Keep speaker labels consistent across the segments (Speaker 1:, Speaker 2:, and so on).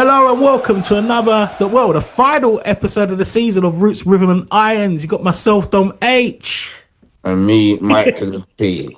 Speaker 1: Hello and welcome to the final episode of the season of Roots, Rhythm and Irons. You got myself, Dom H.
Speaker 2: And me, Mike to the P.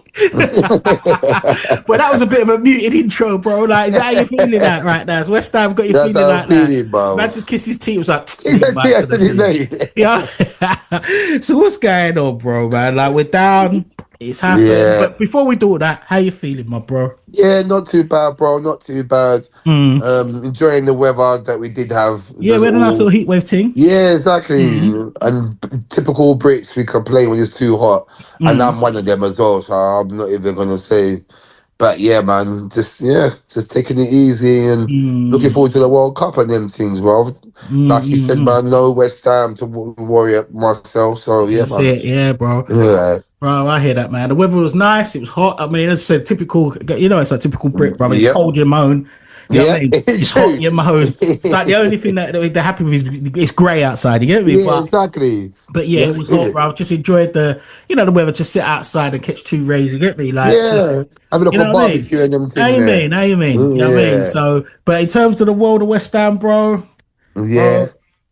Speaker 1: Well, that was a bit of a muted intro, bro. Like, is that how you're feeling that right now? Has West Ham got you
Speaker 2: That's
Speaker 1: feeling
Speaker 2: how
Speaker 1: like
Speaker 2: I'm feeling, bro.
Speaker 1: Man just kissed his teeth. It was like,
Speaker 2: Yeah, to the
Speaker 1: yeah. So what's going on, bro, man? Like, we're down. It's happened.
Speaker 2: Yeah.
Speaker 1: But before we do that, how you feeling, my bro?
Speaker 2: Yeah, not too bad, bro. Not too bad. Enjoying the weather that we did have.
Speaker 1: Yeah, we had a nice little heat wave thing.
Speaker 2: Yeah, exactly. And typical Brits, we complain when it's too hot. And I'm one of them as well, so I'm not even going to say. But yeah, man, just taking it easy and looking forward to the World Cup and them things, bro. Like you said, man, no West Ham to worry about myself. So yeah,
Speaker 1: That's
Speaker 2: man.
Speaker 1: it, yeah, bro.
Speaker 2: Yeah.
Speaker 1: Bro, I hear that, man. The weather was nice. It was hot. I mean, as I said, typical, it's a typical Brit, brother. It's cold, you moan. You know what I mean? It's hot, you moan. It's like the only thing that they're happy with is it's grey outside, you get me?
Speaker 2: Yeah, exactly.
Speaker 1: But yeah, it was hot, bro. I just enjoyed the weather, just sit outside and catch two rays, you get me? Like,
Speaker 2: having a good barbecue and them things.
Speaker 1: How you mean? You know what I mean? So, but in terms of the world of West Ham, bro.
Speaker 2: Yeah.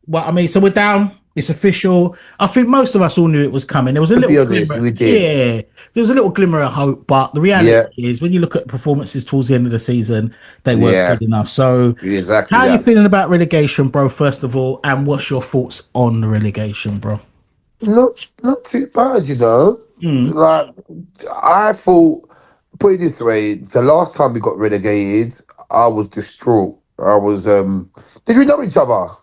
Speaker 1: Well, I mean, so we're down. It's official. I think most of us all knew it was coming. There was a little glimmer.
Speaker 2: We did.
Speaker 1: Yeah, there was a little glimmer of hope, but the reality is, when you look at performances towards the end of the season, they weren't good enough. So,
Speaker 2: exactly.
Speaker 1: How are you feeling about relegation, bro? First of all, and what's your thoughts on the relegation, bro?
Speaker 2: Not too bad, you know. Like I thought. Put it this way: the last time we got relegated, I was distraught. I was. Did we know each other?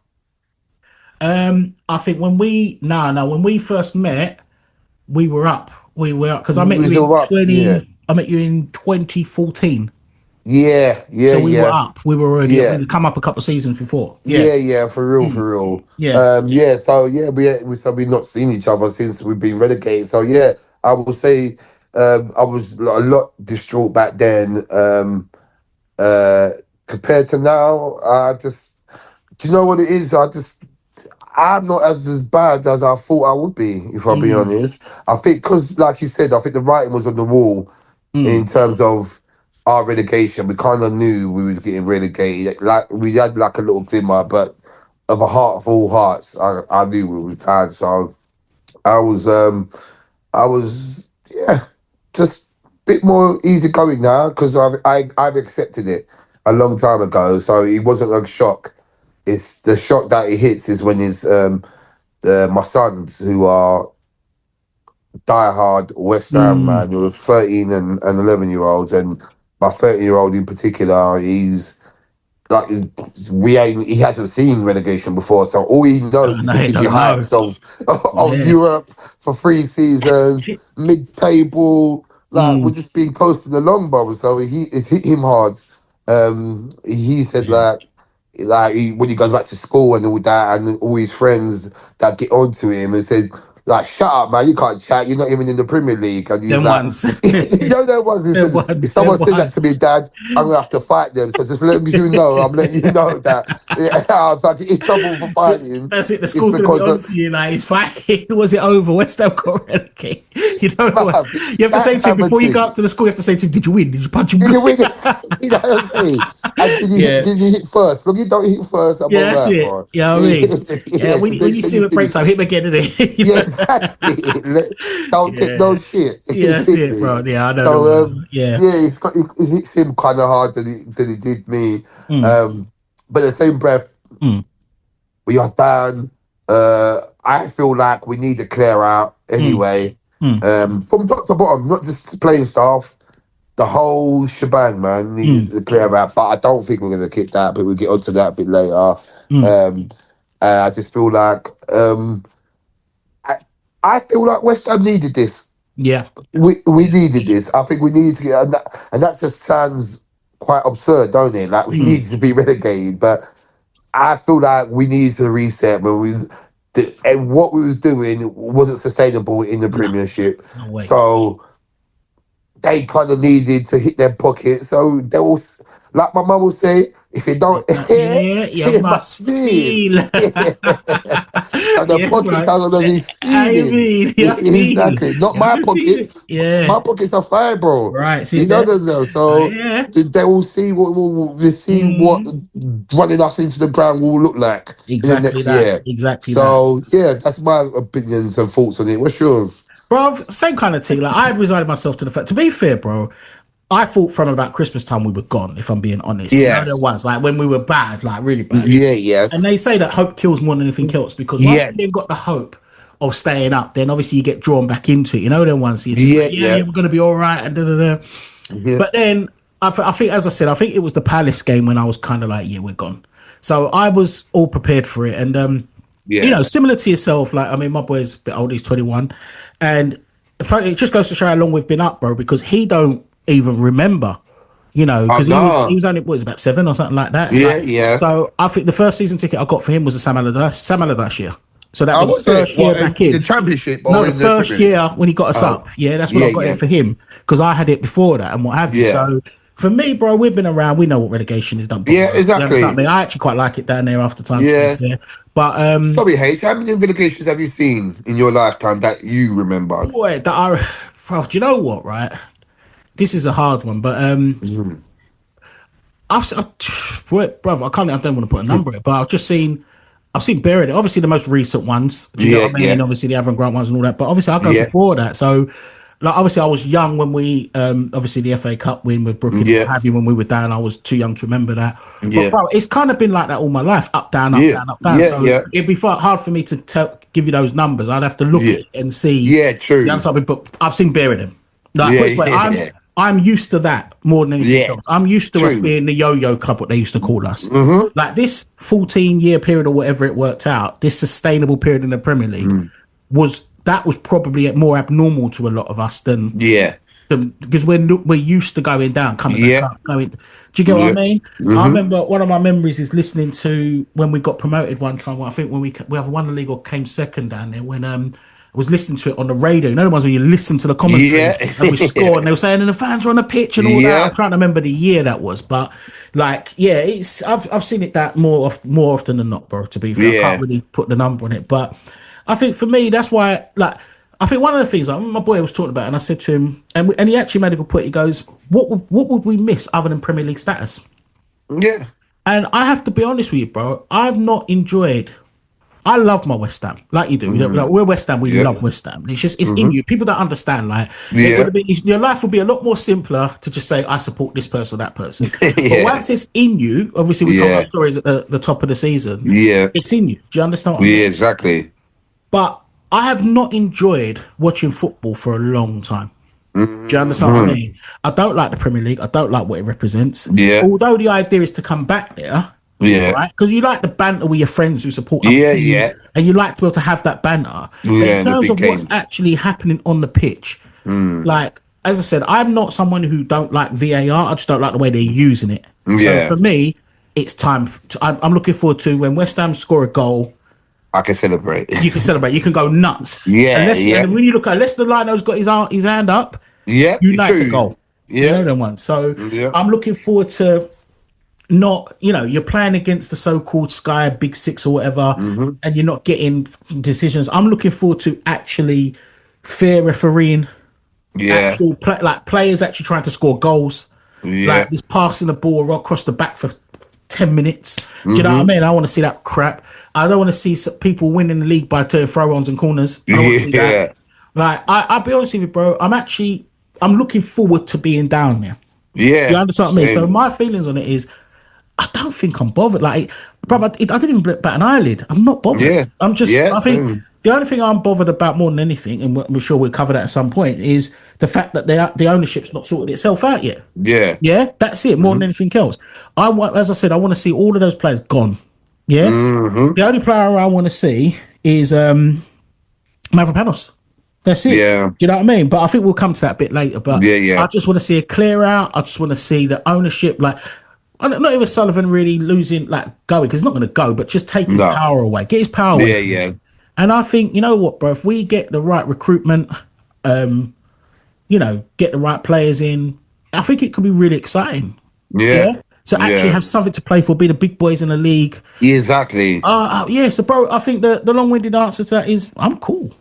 Speaker 1: I think when we first met, we were up. We were up because I met you in I met you in 2014.
Speaker 2: Yeah.
Speaker 1: So we were up. We were already we'd come up a couple of seasons before.
Speaker 2: Yeah, for real.
Speaker 1: Yeah.
Speaker 2: So we've not seen each other since we've been relegated. So yeah, I will say I was a lot distraught back then. Compared to now, do you know what it is? I'm not as bad as I thought I would be, if I'll be honest. I think because, like you said, I think the writing was on the wall in terms of our relegation. We kind of knew we was getting relegated. Like we had like a little glimmer, but of a heart of all hearts, I knew we was bad. So I was just a bit more easygoing now because I've accepted it a long time ago. So it wasn't a shock. It's the shock that it hits is when my sons, who are diehard West Ham man, who are 13 and 11-year-olds, and my 13-year-old in particular, he hasn't seen relegation before, so all he knows is the dizzy heights of Europe for 3 seasons, mid-table. We're just being posted along, brother. So it hit him hard. He said when he goes back to school and all that, and all his friends that get onto him and said, like, shut up, man, you can't chat, you're not even in the Premier League. And he's
Speaker 1: them
Speaker 2: like,
Speaker 1: ones.
Speaker 2: If someone says that to me, Dad, I'm going to have to fight them. So just as long as you know, I'm letting you know that I'm like in trouble for fighting.
Speaker 1: That's it, the school going to be on to you, like, he's fighting. Was it over? West Ham got relegated. You know, you have to say to him, before you go up to the school, you have to say to him, did you win? Did you punch him?
Speaker 2: Did you win? You know what I'm saying? And did you hit first? Look, you don't hit first.
Speaker 1: That's it. Bro. You know what I mean? When you see him at break time, hit him again, innit?
Speaker 2: Exactly. Don't take no shit.
Speaker 1: Yeah, that's it, bro. Yeah, I know.
Speaker 2: So, it hits him kind of hard than it did me. But in the same breath, we are down. I feel like we need to clear out anyway. From top to bottom, not just playing staff, the whole shebang, man, needs to clear out. But I don't think we're going to keep that, but we'll get onto that a bit later. I just feel like I feel like West Ham needed this.
Speaker 1: Yeah.
Speaker 2: We needed this. I think we needed to get, and that just sounds quite absurd, don't it? Like we needed to be relegated, but I feel like we needed to reset and what we was doing wasn't sustainable in the Premiership.
Speaker 1: No way.
Speaker 2: So they kind of needed to hit their pocket. So they was, like my mum would say, If you don't hear,
Speaker 1: you must feel.
Speaker 2: and the
Speaker 1: Yes,
Speaker 2: pockets
Speaker 1: right.
Speaker 2: are gonna be
Speaker 1: I
Speaker 2: feeling.
Speaker 1: mean, you feel.
Speaker 2: Exactly. Not
Speaker 1: You have
Speaker 2: my
Speaker 1: to feel it.
Speaker 2: pockets.
Speaker 1: Yeah.
Speaker 2: My pockets are fire, bro.
Speaker 1: Right. See
Speaker 2: You know
Speaker 1: that?
Speaker 2: them now. So
Speaker 1: Yeah.
Speaker 2: they will see what
Speaker 1: Mm,
Speaker 2: running us into the ground will look like in the
Speaker 1: exactly
Speaker 2: next
Speaker 1: that.
Speaker 2: year.
Speaker 1: Exactly that.
Speaker 2: So yeah, that's my opinions and thoughts on it. What's yours?
Speaker 1: Bro, same kind of thing. Like I resigned myself to the fact. To be fair, bro, I thought from about Christmas time we were gone. If I'm being honest, you know there
Speaker 2: Yes.
Speaker 1: was like when we were bad, like really bad.
Speaker 2: Yeah. Yes.
Speaker 1: And they say that hope kills more than anything else because once
Speaker 2: Yeah.
Speaker 1: you then got the hope of staying up, then obviously you get drawn back into it. You know, then once you're just like,
Speaker 2: Yeah.
Speaker 1: yeah, we're gonna be all right, and da da da.
Speaker 2: Yeah.
Speaker 1: But then I think, as I said, I think it was the Palace game when I was kind of like, yeah, we're gone. So I was all prepared for it, and you
Speaker 2: Yeah.
Speaker 1: know, similar to yourself, like I mean, my boy's a bit old; he's 21, and it just goes to show how long we've been up, bro. Because he don't even remember, you know,
Speaker 2: Oh
Speaker 1: because he
Speaker 2: no.
Speaker 1: was only what was about 7 or something like that.
Speaker 2: Yeah.
Speaker 1: Like,
Speaker 2: Yeah.
Speaker 1: so I think the first season ticket I got for him was the Sam Allardyce year. So that
Speaker 2: I
Speaker 1: was the
Speaker 2: was it.
Speaker 1: first year
Speaker 2: What
Speaker 1: back
Speaker 2: in the
Speaker 1: in.
Speaker 2: championship
Speaker 1: No,
Speaker 2: or
Speaker 1: the
Speaker 2: in the
Speaker 1: first
Speaker 2: Premier League?
Speaker 1: year when he got us
Speaker 2: Oh,
Speaker 1: up. Yeah, that's when
Speaker 2: yeah,
Speaker 1: I got
Speaker 2: yeah,
Speaker 1: it for him because I had it before that and what have you.
Speaker 2: yeah,
Speaker 1: So for me, bro, we've been around. We know what relegation is done.
Speaker 2: yeah.
Speaker 1: You understand
Speaker 2: Exactly.
Speaker 1: me? I actually quite like it down there after time. To be
Speaker 2: Yeah.
Speaker 1: fair. But
Speaker 2: Sorry, H. How many relegations have you seen in your lifetime that you remember?
Speaker 1: boy, that I, bro, do you know what? Right, this is a hard one, but
Speaker 2: Mhm.
Speaker 1: brother, I can't. I don't want to put a number on it, but I've seen buried. Obviously, the most recent ones. Do you get
Speaker 2: Yeah,
Speaker 1: what I
Speaker 2: yeah,
Speaker 1: mean? Obviously, the Avon Grant ones and all that. But obviously, I'll go
Speaker 2: yeah,
Speaker 1: before that. So, like, obviously, I was young when we, obviously, the FA Cup win with Brooklyn,
Speaker 2: yeah,
Speaker 1: what have you, when we were down. I was too young to remember that. But,
Speaker 2: yeah,
Speaker 1: bro, it's kind of been like that all my life, up, down, up,
Speaker 2: yeah,
Speaker 1: down, up, down.
Speaker 2: yeah,
Speaker 1: So
Speaker 2: yeah,
Speaker 1: it'd be hard for me to give you those numbers. I'd have to look
Speaker 2: yeah,
Speaker 1: at it and see.
Speaker 2: yeah.
Speaker 1: You
Speaker 2: True.
Speaker 1: understand me? But I've seen buried them. Like, put
Speaker 2: Yeah,
Speaker 1: it this way,
Speaker 2: yeah,
Speaker 1: I'm used to that more than anything
Speaker 2: yeah.
Speaker 1: else. I'm used to us
Speaker 2: True.
Speaker 1: being the yo-yo club, what they used to call us.
Speaker 2: Mm-hmm.
Speaker 1: Like this 14-year period or whatever it worked out, this sustainable period in the Premier League was probably more abnormal to a lot of us than
Speaker 2: Yeah,
Speaker 1: because we're used to going down, coming back
Speaker 2: yeah,
Speaker 1: up, going. Do you get what I
Speaker 2: yeah.
Speaker 1: mean? I
Speaker 2: Mm-hmm.
Speaker 1: remember one of my memories is listening to when we got promoted one time. I think when we have won the league or came second down there when I was listening to it on the radio. You know the ones when you listen to the commentary
Speaker 2: Yeah,
Speaker 1: and we scored and they were saying and the fans were on the pitch and all that.
Speaker 2: yeah,
Speaker 1: I'm trying to remember the year that was, but like yeah, it's I've seen it that more often than not, bro. To be fair, I can't
Speaker 2: yeah,
Speaker 1: really put the number on it, but I think for me that's why like. I think one of the things like, my boy was talking about, and I said to him, and he actually made a good point. He goes, what would we miss other than Premier League status?"
Speaker 2: yeah,
Speaker 1: And I have to be honest with you, bro. I've not enjoyed. I love my West Ham, like you do.
Speaker 2: mm-hmm.
Speaker 1: Like, we're West Ham. We
Speaker 2: Yeah,
Speaker 1: love West Ham. It's in
Speaker 2: mm-hmm.
Speaker 1: you. People don't understand. Like it would
Speaker 2: Yeah,
Speaker 1: have been your life would be a lot more simpler to just say I support this person, that person. But
Speaker 2: yeah,
Speaker 1: once it's in you, obviously we told our
Speaker 2: yeah,
Speaker 1: stories at the top of the season.
Speaker 2: yeah,
Speaker 1: It's in you. Do you understand what I mean?
Speaker 2: yeah. Exactly.
Speaker 1: But I have not enjoyed watching football for a long time. Do you understand what I
Speaker 2: Mm-hmm.
Speaker 1: mean? I don't like the Premier League. I don't like what it represents.
Speaker 2: Yeah,
Speaker 1: Although the idea is to come back there,
Speaker 2: yeah,
Speaker 1: right? Because you like the banter with your friends who support other
Speaker 2: yeah,
Speaker 1: teams,
Speaker 2: yeah,
Speaker 1: and you like to be able to have that banter. But in
Speaker 2: yeah. The
Speaker 1: terms
Speaker 2: big
Speaker 1: of what's
Speaker 2: games.
Speaker 1: actually happening on the pitch, like as I said, I'm not someone who don't like VAR. I just don't like the way they're using it. So
Speaker 2: Yeah,
Speaker 1: for me, it's time. I'm looking forward to when West Ham score a goal.
Speaker 2: I can celebrate.
Speaker 1: You can celebrate. You can go nuts.
Speaker 2: Yeah,
Speaker 1: Unless
Speaker 2: yeah,
Speaker 1: and when you look at unless the Lino's got his hand up,
Speaker 2: yeah.
Speaker 1: you know it's a
Speaker 2: True.
Speaker 1: goal. You
Speaker 2: Yeah,
Speaker 1: know them ones. So
Speaker 2: yeah,
Speaker 1: I'm looking forward to not, you're playing against the so-called Sky Big Six or whatever,
Speaker 2: mm-hmm.
Speaker 1: and you're not getting decisions. I'm looking forward to actually fair refereeing,
Speaker 2: Yeah,
Speaker 1: actual like players actually trying to score goals,
Speaker 2: yeah,
Speaker 1: like just passing the ball across the back for 10 minutes. Do you know what I
Speaker 2: mm-hmm.
Speaker 1: mean? I want to see that crap. I don't want to see people winning the league by turning throw-ons and corners. I don't want to see that.
Speaker 2: Yeah,
Speaker 1: Like, I'll be honest with you, bro. I'm looking forward to being down there. You
Speaker 2: yeah.
Speaker 1: understand what I mean? So
Speaker 2: Same.
Speaker 1: my feelings on it is, I don't think I'm bothered. Like, brother, I didn't even bat an eyelid. I'm not bothered.
Speaker 2: Yeah,
Speaker 1: I think
Speaker 2: same.
Speaker 1: the only thing I'm bothered about more than anything, and we're sure we'll cover that at some point, is the fact that the ownership's not sorted itself out yet.
Speaker 2: Yeah,
Speaker 1: Yeah, that's it. More than anything else, as I said, I want to see all of those players gone. Yeah,
Speaker 2: mm-hmm.
Speaker 1: the only player I want to see is Mavropanos. That's it.
Speaker 2: Yeah,
Speaker 1: Do you know what I mean? But I think we'll come to that a bit later. But
Speaker 2: yeah.
Speaker 1: I just want to see a clear out. I just want to see the ownership, like not even Sullivan really losing, like going, because he's not going to go, but just take his power away, get his power away.
Speaker 2: Yeah.
Speaker 1: And I think, you know what, bro, if we get the right recruitment, get the right players in, I think it could be really exciting.
Speaker 2: Yeah.
Speaker 1: to actually have something to play for, be the big boys in the league.
Speaker 2: Yeah, exactly.
Speaker 1: Yeah, so bro, I think the long-winded answer to that is I'm cool.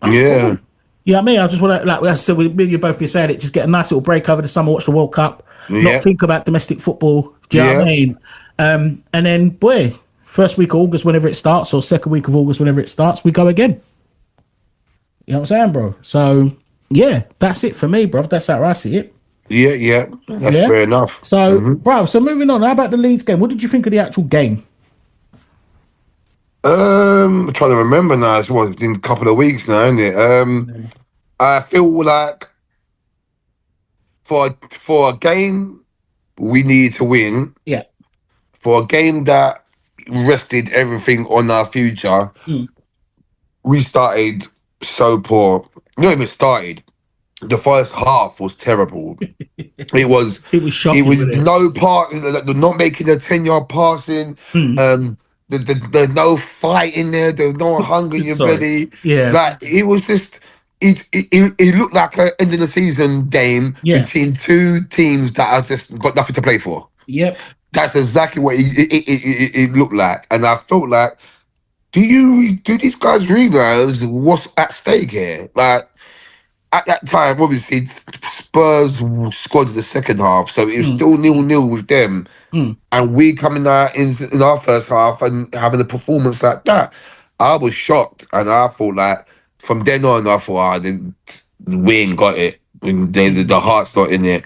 Speaker 1: I'm
Speaker 2: Yeah.
Speaker 1: cool. You know what I mean? I just want to, like I said, me and you both been saying it, just get a nice little break over the summer, watch the World Cup, not think about domestic football. Do you know what I mean? And then, boy, first week of August, whenever it starts, or second week of August, whenever it starts, we go again. You know what I'm saying, bro? So, yeah, that's it for me, bro. That's how I see it.
Speaker 2: Yeah. That's fair enough.
Speaker 1: So, bro, so moving on, how about the Leeds game? What did you think of the actual game?
Speaker 2: I'm trying to remember now. It's been a couple of weeks now, isn't it? I feel like for a game we need to win.
Speaker 1: Yeah.
Speaker 2: For a game that rested everything on our future, we started so poor. Not even started. The first half was terrible. It was
Speaker 1: shocking.
Speaker 2: It was no part. Not making a 10-yard passing. There's no fight in there. There's no hunger in your belly.
Speaker 1: Yeah,
Speaker 2: like it was just. It looked like an end of the season game between two teams that are just got nothing to play for.
Speaker 1: Yep,
Speaker 2: that's exactly what it looked like, and I felt like, do these guys realize what's at stake here? Like at that time, obviously Spurs scored in the second half, so it was still 0-0 with them. And we coming out in our first half and having a performance like that. I was shocked, and I thought like from then on, I thought, we ain't got it. The heart's not in it.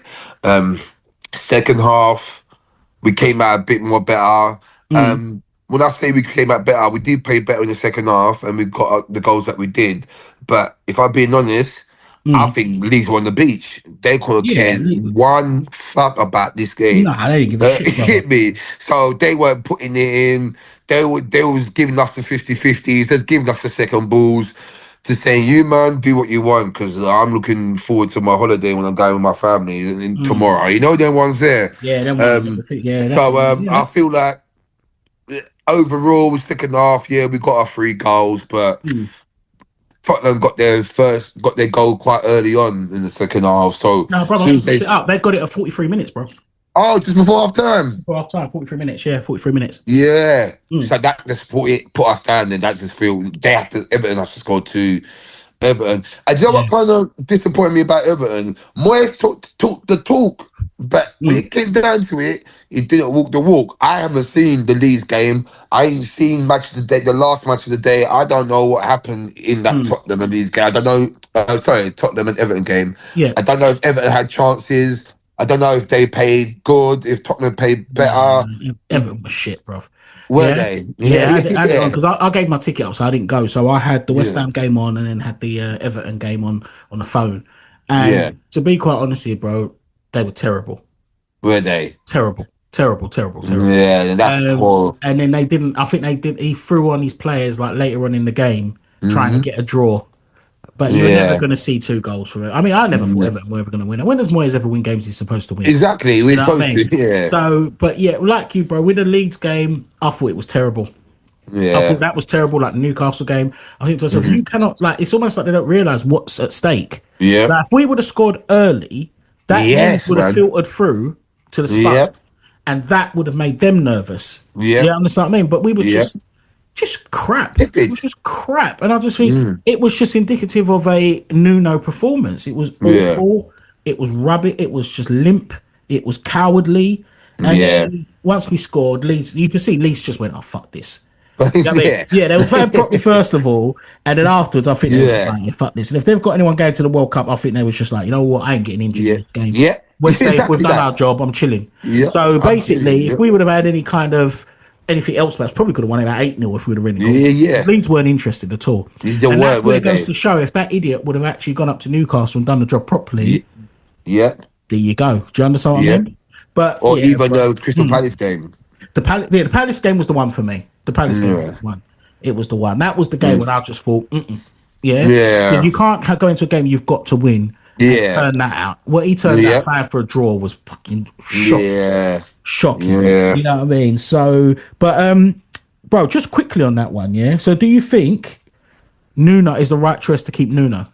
Speaker 2: Second half, we came out a bit more better. When I say we came out better, we did play better in the second half, and we got the goals that we did. But if I'm being honest, I think Leeds were on the beach. They couldn't care one fuck about this game.
Speaker 1: Nah, they didn't give a shit.
Speaker 2: Hit me. So they weren't putting it in. They was giving us the 50-50s. They're giving us the second balls. To saying, you man, do what you want, because I'm looking forward to my holiday when I'm going with my family tomorrow. You know them ones there.
Speaker 1: Yeah, them ones.
Speaker 2: I feel like overall, second half, we got our 3 goals, but Tottenham got their goal quite early on in the second half. So
Speaker 1: no, bro, they got it at 43 minutes, bro.
Speaker 2: Oh, just before half time.
Speaker 1: Before half time, 43 minutes. Yeah, 43 minutes.
Speaker 2: Yeah. So that just put us down, and that just feel Everton has to score 2. Everton. And you know what kind of disappointed me about Everton? Moyes took the talk, but when it came down to it, he didn't walk the walk. I haven't seen the Leeds game. I ain't seen match of the day, the last match of the day. I don't know what happened in that Tottenham and Leeds game. I don't know. Tottenham and Everton game.
Speaker 1: Yeah.
Speaker 2: I don't know if Everton had chances. I don't know if they played good, if Tottenham played better.
Speaker 1: Everton was shit, bro.
Speaker 2: Were they?
Speaker 1: Yeah, I had it on because I gave my ticket up, so I didn't go. So I had the West Ham game on, and then had the Everton game on the phone. And to be quite honest with you, bro, they were terrible.
Speaker 2: Were they?
Speaker 1: Terrible.
Speaker 2: Yeah, that's poor.
Speaker 1: And then they didn't. I think they did. He threw on his players like later on in the game, trying to get a draw. But you're never going to see 2 goals from it. I mean, I never thought Everton were ever going to win. And when does Moyes ever win games he's supposed to win?
Speaker 2: Exactly. We're supposed to, yeah.
Speaker 1: So, but yeah, like you, bro, with the Leeds game, I thought it was terrible.
Speaker 2: Yeah.
Speaker 1: I thought that was terrible, like the Newcastle game. I think to myself, you cannot, like, it's almost like they don't realise what's at stake.
Speaker 2: Yeah.
Speaker 1: Like, if we would have scored early, that would have filtered through to the Spurs, and that would have made them nervous.
Speaker 2: Yeah.
Speaker 1: You understand what I mean? But we were just crap. It was just crap. And I just think it was just indicative of a Nuno performance. It was awful. It was rubbish. It was just limp. It was cowardly. And then once we scored, Leeds, you can see Leeds just went, oh, fuck this. You know they were playing properly first of all, and then afterwards, I think they were like, fuck this. And if they've got anyone going to the World Cup, I think they was just like, you know what, I ain't getting injured in this game.
Speaker 2: Yeah.
Speaker 1: We're safe, we've done our job, I'm chilling.
Speaker 2: Yeah.
Speaker 1: So basically, if we would have had any kind of anything else, perhaps probably could have won about 8-0 if we would have really gone.
Speaker 2: Yeah.
Speaker 1: Leeds weren't interested at all. And that's what it goes to show. If that idiot would have actually gone up to Newcastle and done the job properly, there you go. Do you understand what I mean? But
Speaker 2: even the Crystal Palace game.
Speaker 1: The Palace game was the one for me. The Palace game was the one. It was the one. That was the game when I just thought, because you can't go into a game you've got to win. Turn that out. What he turned out playing for a draw was fucking shocking. Shocking. You know what I mean? So, but bro, just quickly on that one, so do you think Nuno is the right choice to keep Nuno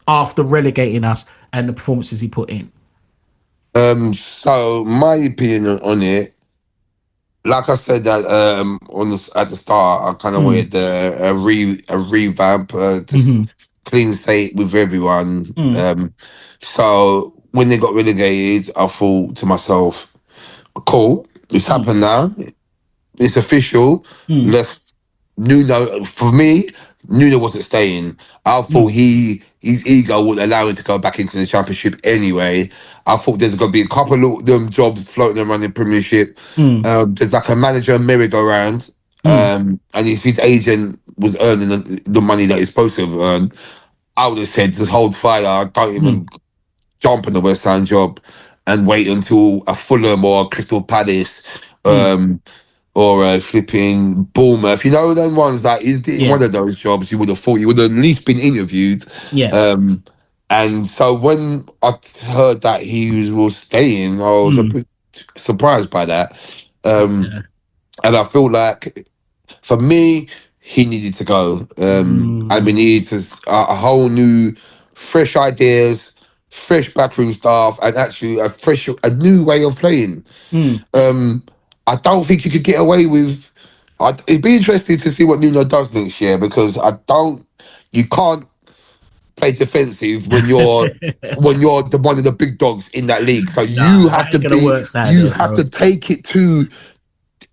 Speaker 1: after relegating us and the performances he put in?
Speaker 2: So my opinion on it, like I said that at the start, I kind of wanted a revamp, clean slate with everyone. So when they got relegated, I thought to myself, cool, it's happened now. It's official. Let's Nuno. For me, Nuno wasn't staying. I thought his ego would allow him to go back into the Championship anyway. I thought there's going to be a couple of them jobs floating around in Premiership. There's like a manager merry-go-round, and if his agent was earning the money that he's supposed to have earned, I would have said just hold fire. Don't even jump on the West Ham job, and wait until a Fulham or a Crystal Palace. Or flipping Bournemouth, you know, them ones that is one of those jobs you would have thought you would have at least been interviewed. And so when I heard that he was staying, I was a bit surprised by that. And I feel like for me, he needed to go. And we needed a whole new, fresh ideas, fresh backroom staff, and actually a new way of playing. I don't think you could get away with. It'd be interesting to see what Nuno does next year, because you can't play defensive when you're one of the big dogs in that league. So you have to take it to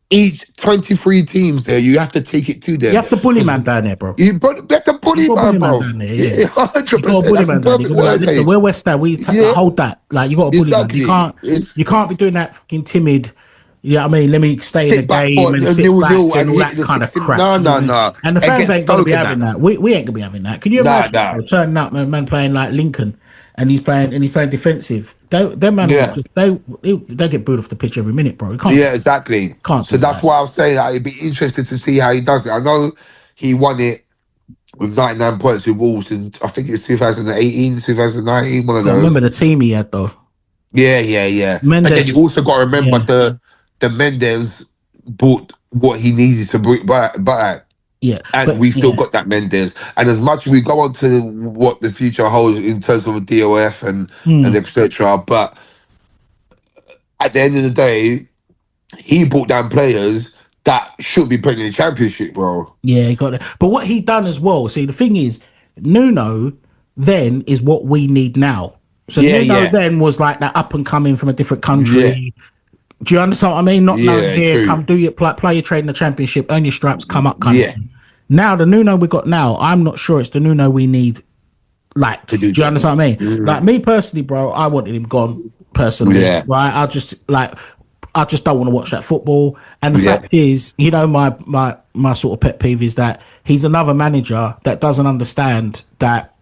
Speaker 2: each 23 teams there. You have to take it to them.
Speaker 1: You have to bully man down there, bro.
Speaker 2: You have to bully man, bro.
Speaker 1: 100%. You got to bully man down there. You like, listen, we're West Ham. We hold that. Like, you got to bully man. You can't be doing that fucking timid. Yeah, I mean, let me stay in the game and sit back and all that kind of crap.
Speaker 2: No.
Speaker 1: And the fans ain't going to be having that. We ain't going to be having that. Can you imagine turning up, man playing like Lincoln, and he's playing defensive? Them man, they get booed off the pitch every minute, bro.
Speaker 2: Exactly. So that's why I was saying that it'd be interesting to see how he does it. I know he won it with 99 points with Wolves in, I think it's 2018, 2019, one of those.
Speaker 1: I remember the team he had, though.
Speaker 2: Yeah.
Speaker 1: Mendes,
Speaker 2: and then you also got to remember the Mendes bought what he needed to bring back.
Speaker 1: Yeah.
Speaker 2: And we still got that Mendes. And as much as we go on to what the future holds in terms of a DOF and etc., but at the end of the day, he brought down players that should be playing in the Championship, bro.
Speaker 1: Yeah, he got it. But what he done as well, see, the thing is, Nuno then is what we need now. So Nuno then was like that up and coming from a different country.
Speaker 2: Yeah.
Speaker 1: Do you understand what I mean? Not knowing here, true. Come do your play your trade in the Championship, earn your stripes, come up kind of thing. Now, the Nuno we got now, I'm not sure it's the Nuno we need. Like, do you understand what I mean? Like, me personally, bro, I wanted him gone personally. Yeah. Right? I just don't want to watch that football. And the fact is, you know, my sort of pet peeve is that he's another manager that doesn't understand that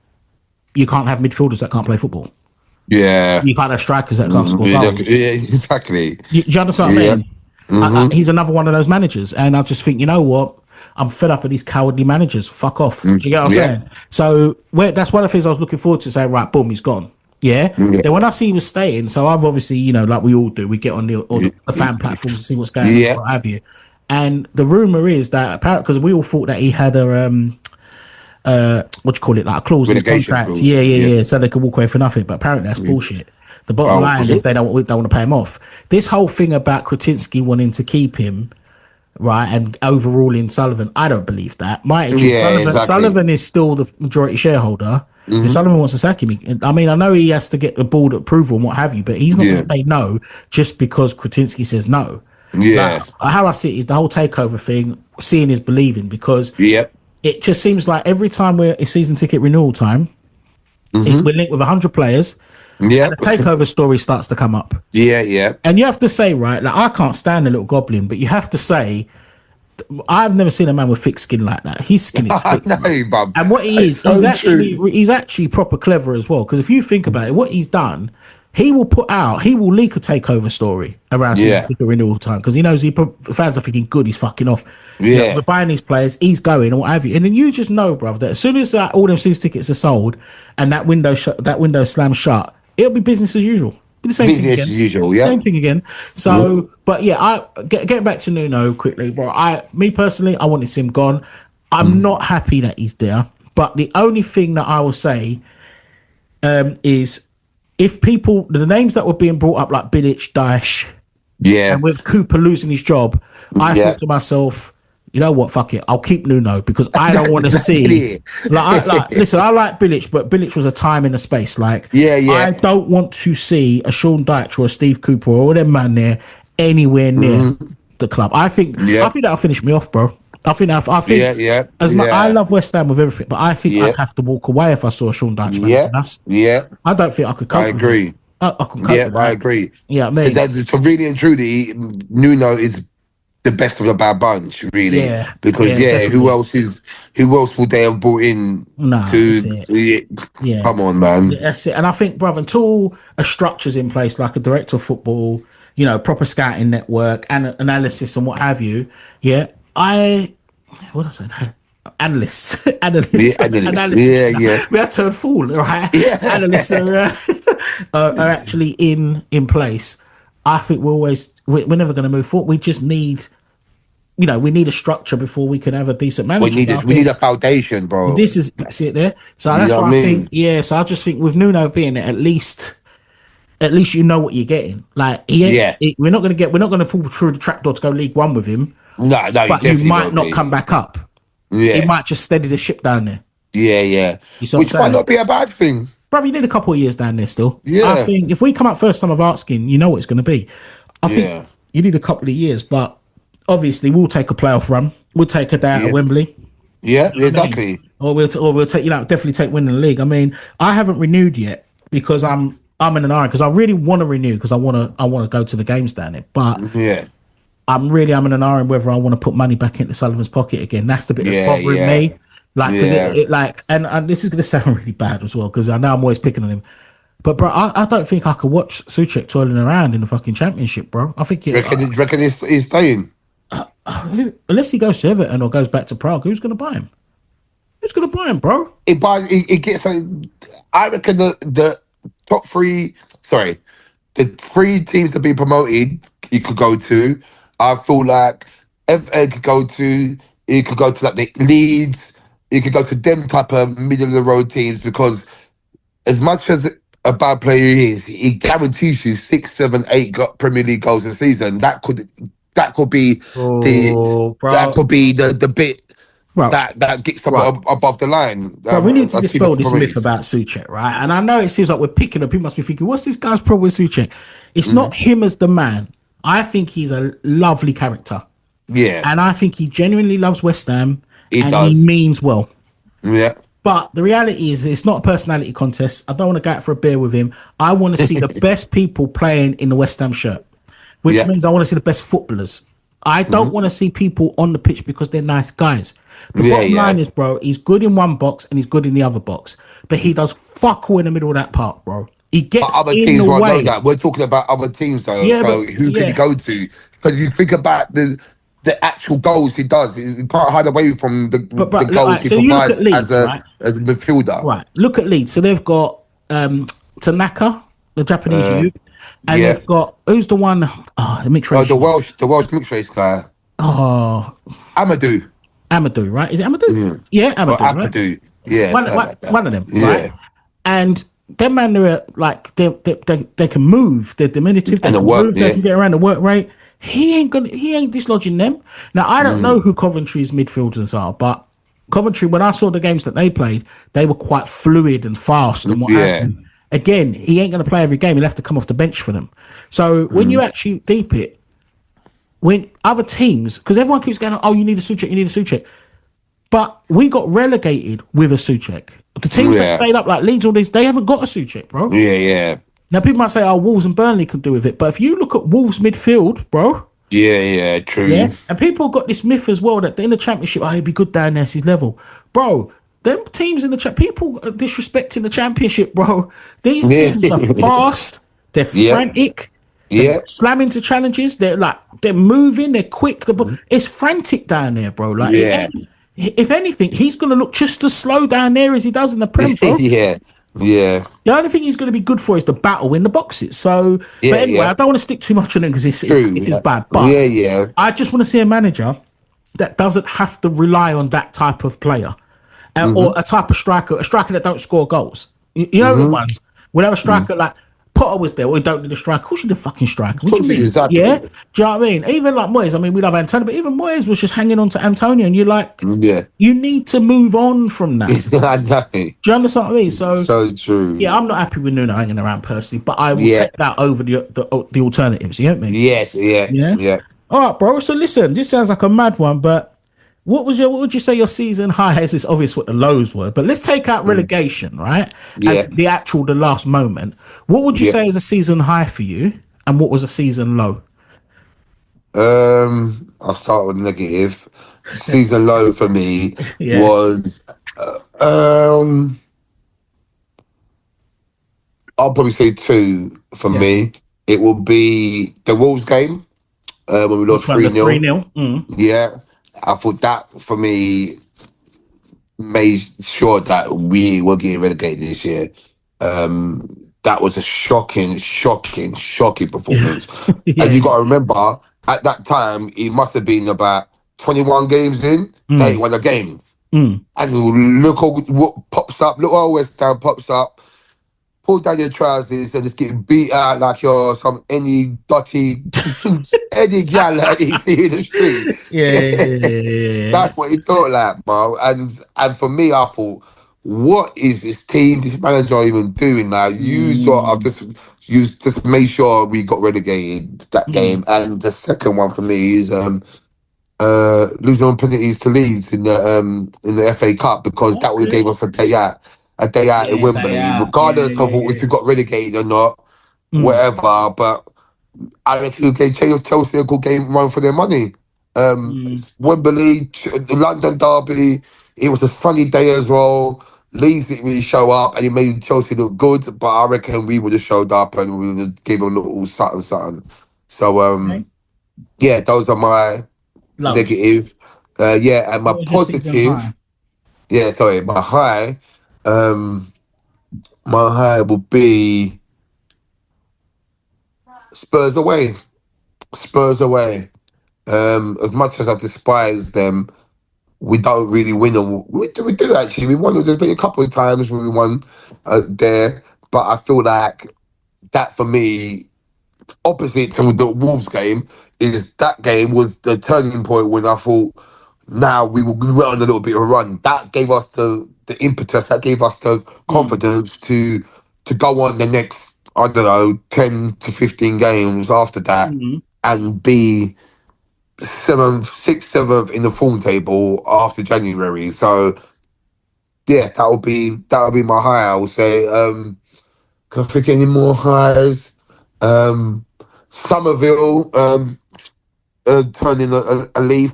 Speaker 1: you can't have midfielders that can't play football.
Speaker 2: Yeah,
Speaker 1: you can't have strikers that can't score goals.
Speaker 2: Yeah, exactly.
Speaker 1: Do you understand what I mean? He's another one of those managers, and I just think, you know what? I'm fed up with these cowardly managers. Fuck off. Do you get what I'm saying? So that's one of the things I was looking forward to. Saying, right, boom, he's gone. Yeah. Then when I see he was staying, so I've obviously, you know, like we all do, we get on the fan platforms to see what's going on, what have you. And the rumor is that apparently, because we all thought that he had a what you call it, like a clause in his contract. Clause. Yeah. So they could walk away for nothing. But apparently that's bullshit. The bottom line is they don't want to pay him off. This whole thing about Kretinsky wanting to keep him, right, and overruling Sullivan, I don't believe that. Sullivan is still the majority shareholder. If Sullivan wants to sack him, I mean, I know he has to get the board approval and what have you, but he's not going to say no just because Kretinsky says no. Yeah. Like, how I see it is the whole takeover thing, seeing is believing, because it just seems like every time it's season ticket renewal time, we're linked with 100 players. Yeah, and the takeover story starts to come up. Yeah. And you have to say, right, like, I can't stand the little goblin, but you have to say, I've never seen a man with thick skin like that. His skin is thick. And what he is, he's actually proper clever as well. Because if you think about it, what he's done, he will leak a takeover story around season ticket renewal time, because he knows fans are thinking, good, he's fucking off. Yeah, you know, we're buying these players, he's going, and what have you. And then you just know, bruv, that as soon as all them season tickets are sold and that window slams shut, it'll be business as usual. Be the same thing again. As usual, yeah. Same thing again. So, but yeah, I get back to Nuno quickly, bro. Me personally, I want to see him gone. I'm not happy that he's there, but the only thing that I will say is, if people, the names that were being brought up like Bilic, Daesh,
Speaker 2: Yeah.
Speaker 1: and with Cooper losing his job, I thought to myself, you know what, fuck it, I'll keep Nuno because I don't want to see. Listen, I like Bilic, but Bilic was a time and a space. Like, I don't want to see a Sean Dyche or a Steve Cooper or all them man there anywhere near the club. I think that'll finish me off, bro. I think I love West Ham with everything, but I think I'd have to walk away if I saw a Sean Dyche man. I don't think I could cope.
Speaker 2: I agree.
Speaker 1: I could cope with that.
Speaker 2: I agree.
Speaker 1: Yeah, mate.
Speaker 2: So really and truly, Nuno is the best of the bad bunch, really.
Speaker 1: Yeah.
Speaker 2: Because who else would they have brought in? Come on, man.
Speaker 1: Yeah, that's it. And I think, brother, until a structure's in place, like a director of football, you know, proper scouting network and analysis and what have you. Yeah, what did I say? Analysts. We had to turn fool, right?
Speaker 2: Yeah.
Speaker 1: Analysts are actually in place. I think we're never going to move forward. We just need, we need a structure before we can have a decent manager.
Speaker 2: We need a foundation, bro.
Speaker 1: That's it there. So that's what I think. Yeah. So I just think with Nuno being there, at least you know what you're getting. Like, we're not going to fall through the trapdoor to go League One with him.
Speaker 2: No,
Speaker 1: but you might not come back up. Yeah, he might just steady the ship down there.
Speaker 2: Yeah. Which might not be a bad thing.
Speaker 1: Brother, you need a couple of years down there still.
Speaker 2: Yeah.
Speaker 1: I think if we come up first time of asking, you know what it's going to be. I think you need a couple of years, but obviously we'll take a playoff run. We'll take a day out of Wembley.
Speaker 2: Yeah, exactly.
Speaker 1: Or we'll take, definitely take winning the league. I mean, I haven't renewed yet because I'm in an iron because I really want to renew because I want to go to the games down there. But I'm in an iron whether I want to put money back into Sullivan's pocket again. That's the bit that's bothering me. Like, because and this is going to sound really bad as well because I know I'm always picking on him. But, bro, I don't think I could watch Souček twirling around in the fucking championship, bro. I think
Speaker 2: reckon he's staying?
Speaker 1: Unless he goes to Everton or goes back to Prague, who's going to buy him? Who's going to buy him, bro?
Speaker 2: He gets. I reckon the top three. Sorry, the three teams that be promoted, he could go to. I feel like Everton could go to. He could go to like the Leeds. He could go to them type of middle of the road teams because as much as a bad player he is, he guarantees you 6, 7, 8 Premier League goals a season. That could be the bit that gets someone above the line.
Speaker 1: Bro, we need to dispel this myth about Souček, right? And I know it seems like we're picking up. People must be thinking, what's this guy's problem with Souček? It's not him as the man. I think he's a lovely character.
Speaker 2: Yeah.
Speaker 1: And I think he genuinely loves West Ham. He means well.
Speaker 2: Yeah.
Speaker 1: But the reality is it's not a personality contest. I don't want to go out for a beer with him. I want to see the best people playing in the West Ham shirt, which means I want to see the best footballers. I don't want to see people on the pitch because they're nice guys. The bottom line is, bro, he's good in one box and he's good in the other box. But he does fuck all in the middle of that park, bro. He gets
Speaker 2: other
Speaker 1: in
Speaker 2: teams
Speaker 1: the
Speaker 2: won't
Speaker 1: way.
Speaker 2: know that. We're talking about other teams, though.
Speaker 1: Yeah,
Speaker 2: so who can he go to? Because you think about the actual goals he does. You can't hide away from the goals he provides Leeds, as a midfielder.
Speaker 1: Right. Look at Leeds. So they've got Tanaka, the Japanese youth, and they've got who's the one? The mixed race.
Speaker 2: The Welsh mixed race guy. Amadou, right? Is it Amadou? Yeah, Amadou.
Speaker 1: Right?
Speaker 2: Yeah,
Speaker 1: one of them. Right? And them man, they're like they can move. They're diminutive. They can move. They can get around the work rate. He ain't dislodging them. Now I don't know who Coventry's midfielders are, but Coventry, when I saw the games that they played, they were quite fluid and fast and what have you. Again, he ain't going to play every game. He'll have to come off the bench for them. So when you actually deep it, when other teams, because everyone keeps going, oh, you need a Souček. But we got relegated with a Souček. The teams that played up like Leeds, all these, they haven't got a Souček, bro.
Speaker 2: Yeah.
Speaker 1: Now, people might say, oh, Wolves and Burnley can do with it. But if you look at Wolves midfield, bro.
Speaker 2: Yeah, true. Yeah?
Speaker 1: And people got this myth as well that in the Championship, he'd be good down there, it's his level. Bro, them teams in the people are disrespecting the Championship, bro. These teams are fast. They're frantic. They're slamming to challenges. They're moving. They're quick. It's frantic down there, bro. Like, if anything, he's going to look just as slow down there as he does in the Prem, bro.
Speaker 2: Yeah.
Speaker 1: The only thing he's going to be good for is the battle in the boxes. So, but anyway, I don't want to stick too much on him because it's bad. But I just want to see a manager that doesn't have to rely on that type of player or a type of striker, a striker that don't score goals. You know the ones. We'll have a striker like Potter was there. We don't need a striker. Of course you need a fucking striker. What do you mean?
Speaker 2: Exactly.
Speaker 1: Yeah? Do you know what I mean? Even like Moyes, I mean, we love Antonio, but even Moyes was just hanging on to Antonio, and you're like, you need to move on from that.
Speaker 2: I know.
Speaker 1: Do you understand what I mean?
Speaker 2: So true.
Speaker 1: Yeah, I'm not happy with Nuno hanging around personally, but I will take that over the alternatives. You get me?
Speaker 2: Yes, yeah.
Speaker 1: All right, bro. So listen, this sounds like a mad one, but what would you say your season highs? It's obvious what the lows were, but let's take out relegation, right? As the last moment. What would you say is a season high for you, and what was a season low?
Speaker 2: I'll start with negative. Season low for me was I'll probably say 2 for me. It will be the Wolves game when we lost 3-0. Yeah, I thought that for me made sure that we were getting relegated this year. That was a shocking performance. And you got to remember, at that time, it must have been about 21 games in, they won a game. And look what pops up, look how Westham pops up, pull down your trousers and just get beat out like you're any dotty, any gal that you see in the street.
Speaker 1: Yeah.
Speaker 2: That's what it felt like, bro. And for me, I thought, what is this team, this manager even doing now? You sort of just made sure we got relegated that game. And the second one for me is losing on penalties to Leeds in the FA Cup, because that would have gave us a day out in Wembley, regardless of if we got relegated or not, whatever. But I reckon they gave Chelsea a good game run for their money. Wembley, the London derby, it was a sunny day as well. Leeds didn't really show up, and it made Chelsea look good. But I reckon we would have showed up and we would have given them a little something. So yeah, those are my negative. And my positive. Yeah, sorry, my high. My high will be Spurs away. As much as I despise them, we don't really win them. We do actually. We won. There's been a couple of times when we won there, but I feel like that for me, opposite to the Wolves game, is that game was the turning point when I thought, now we went on a little bit of a run. That gave us the impetus, that gave us the confidence to go on the next, 10 to 15 games after that and be 7th in the form table after January. So yeah, that would be my high, I would say. Can I think any more highs? Somerville turning a leaf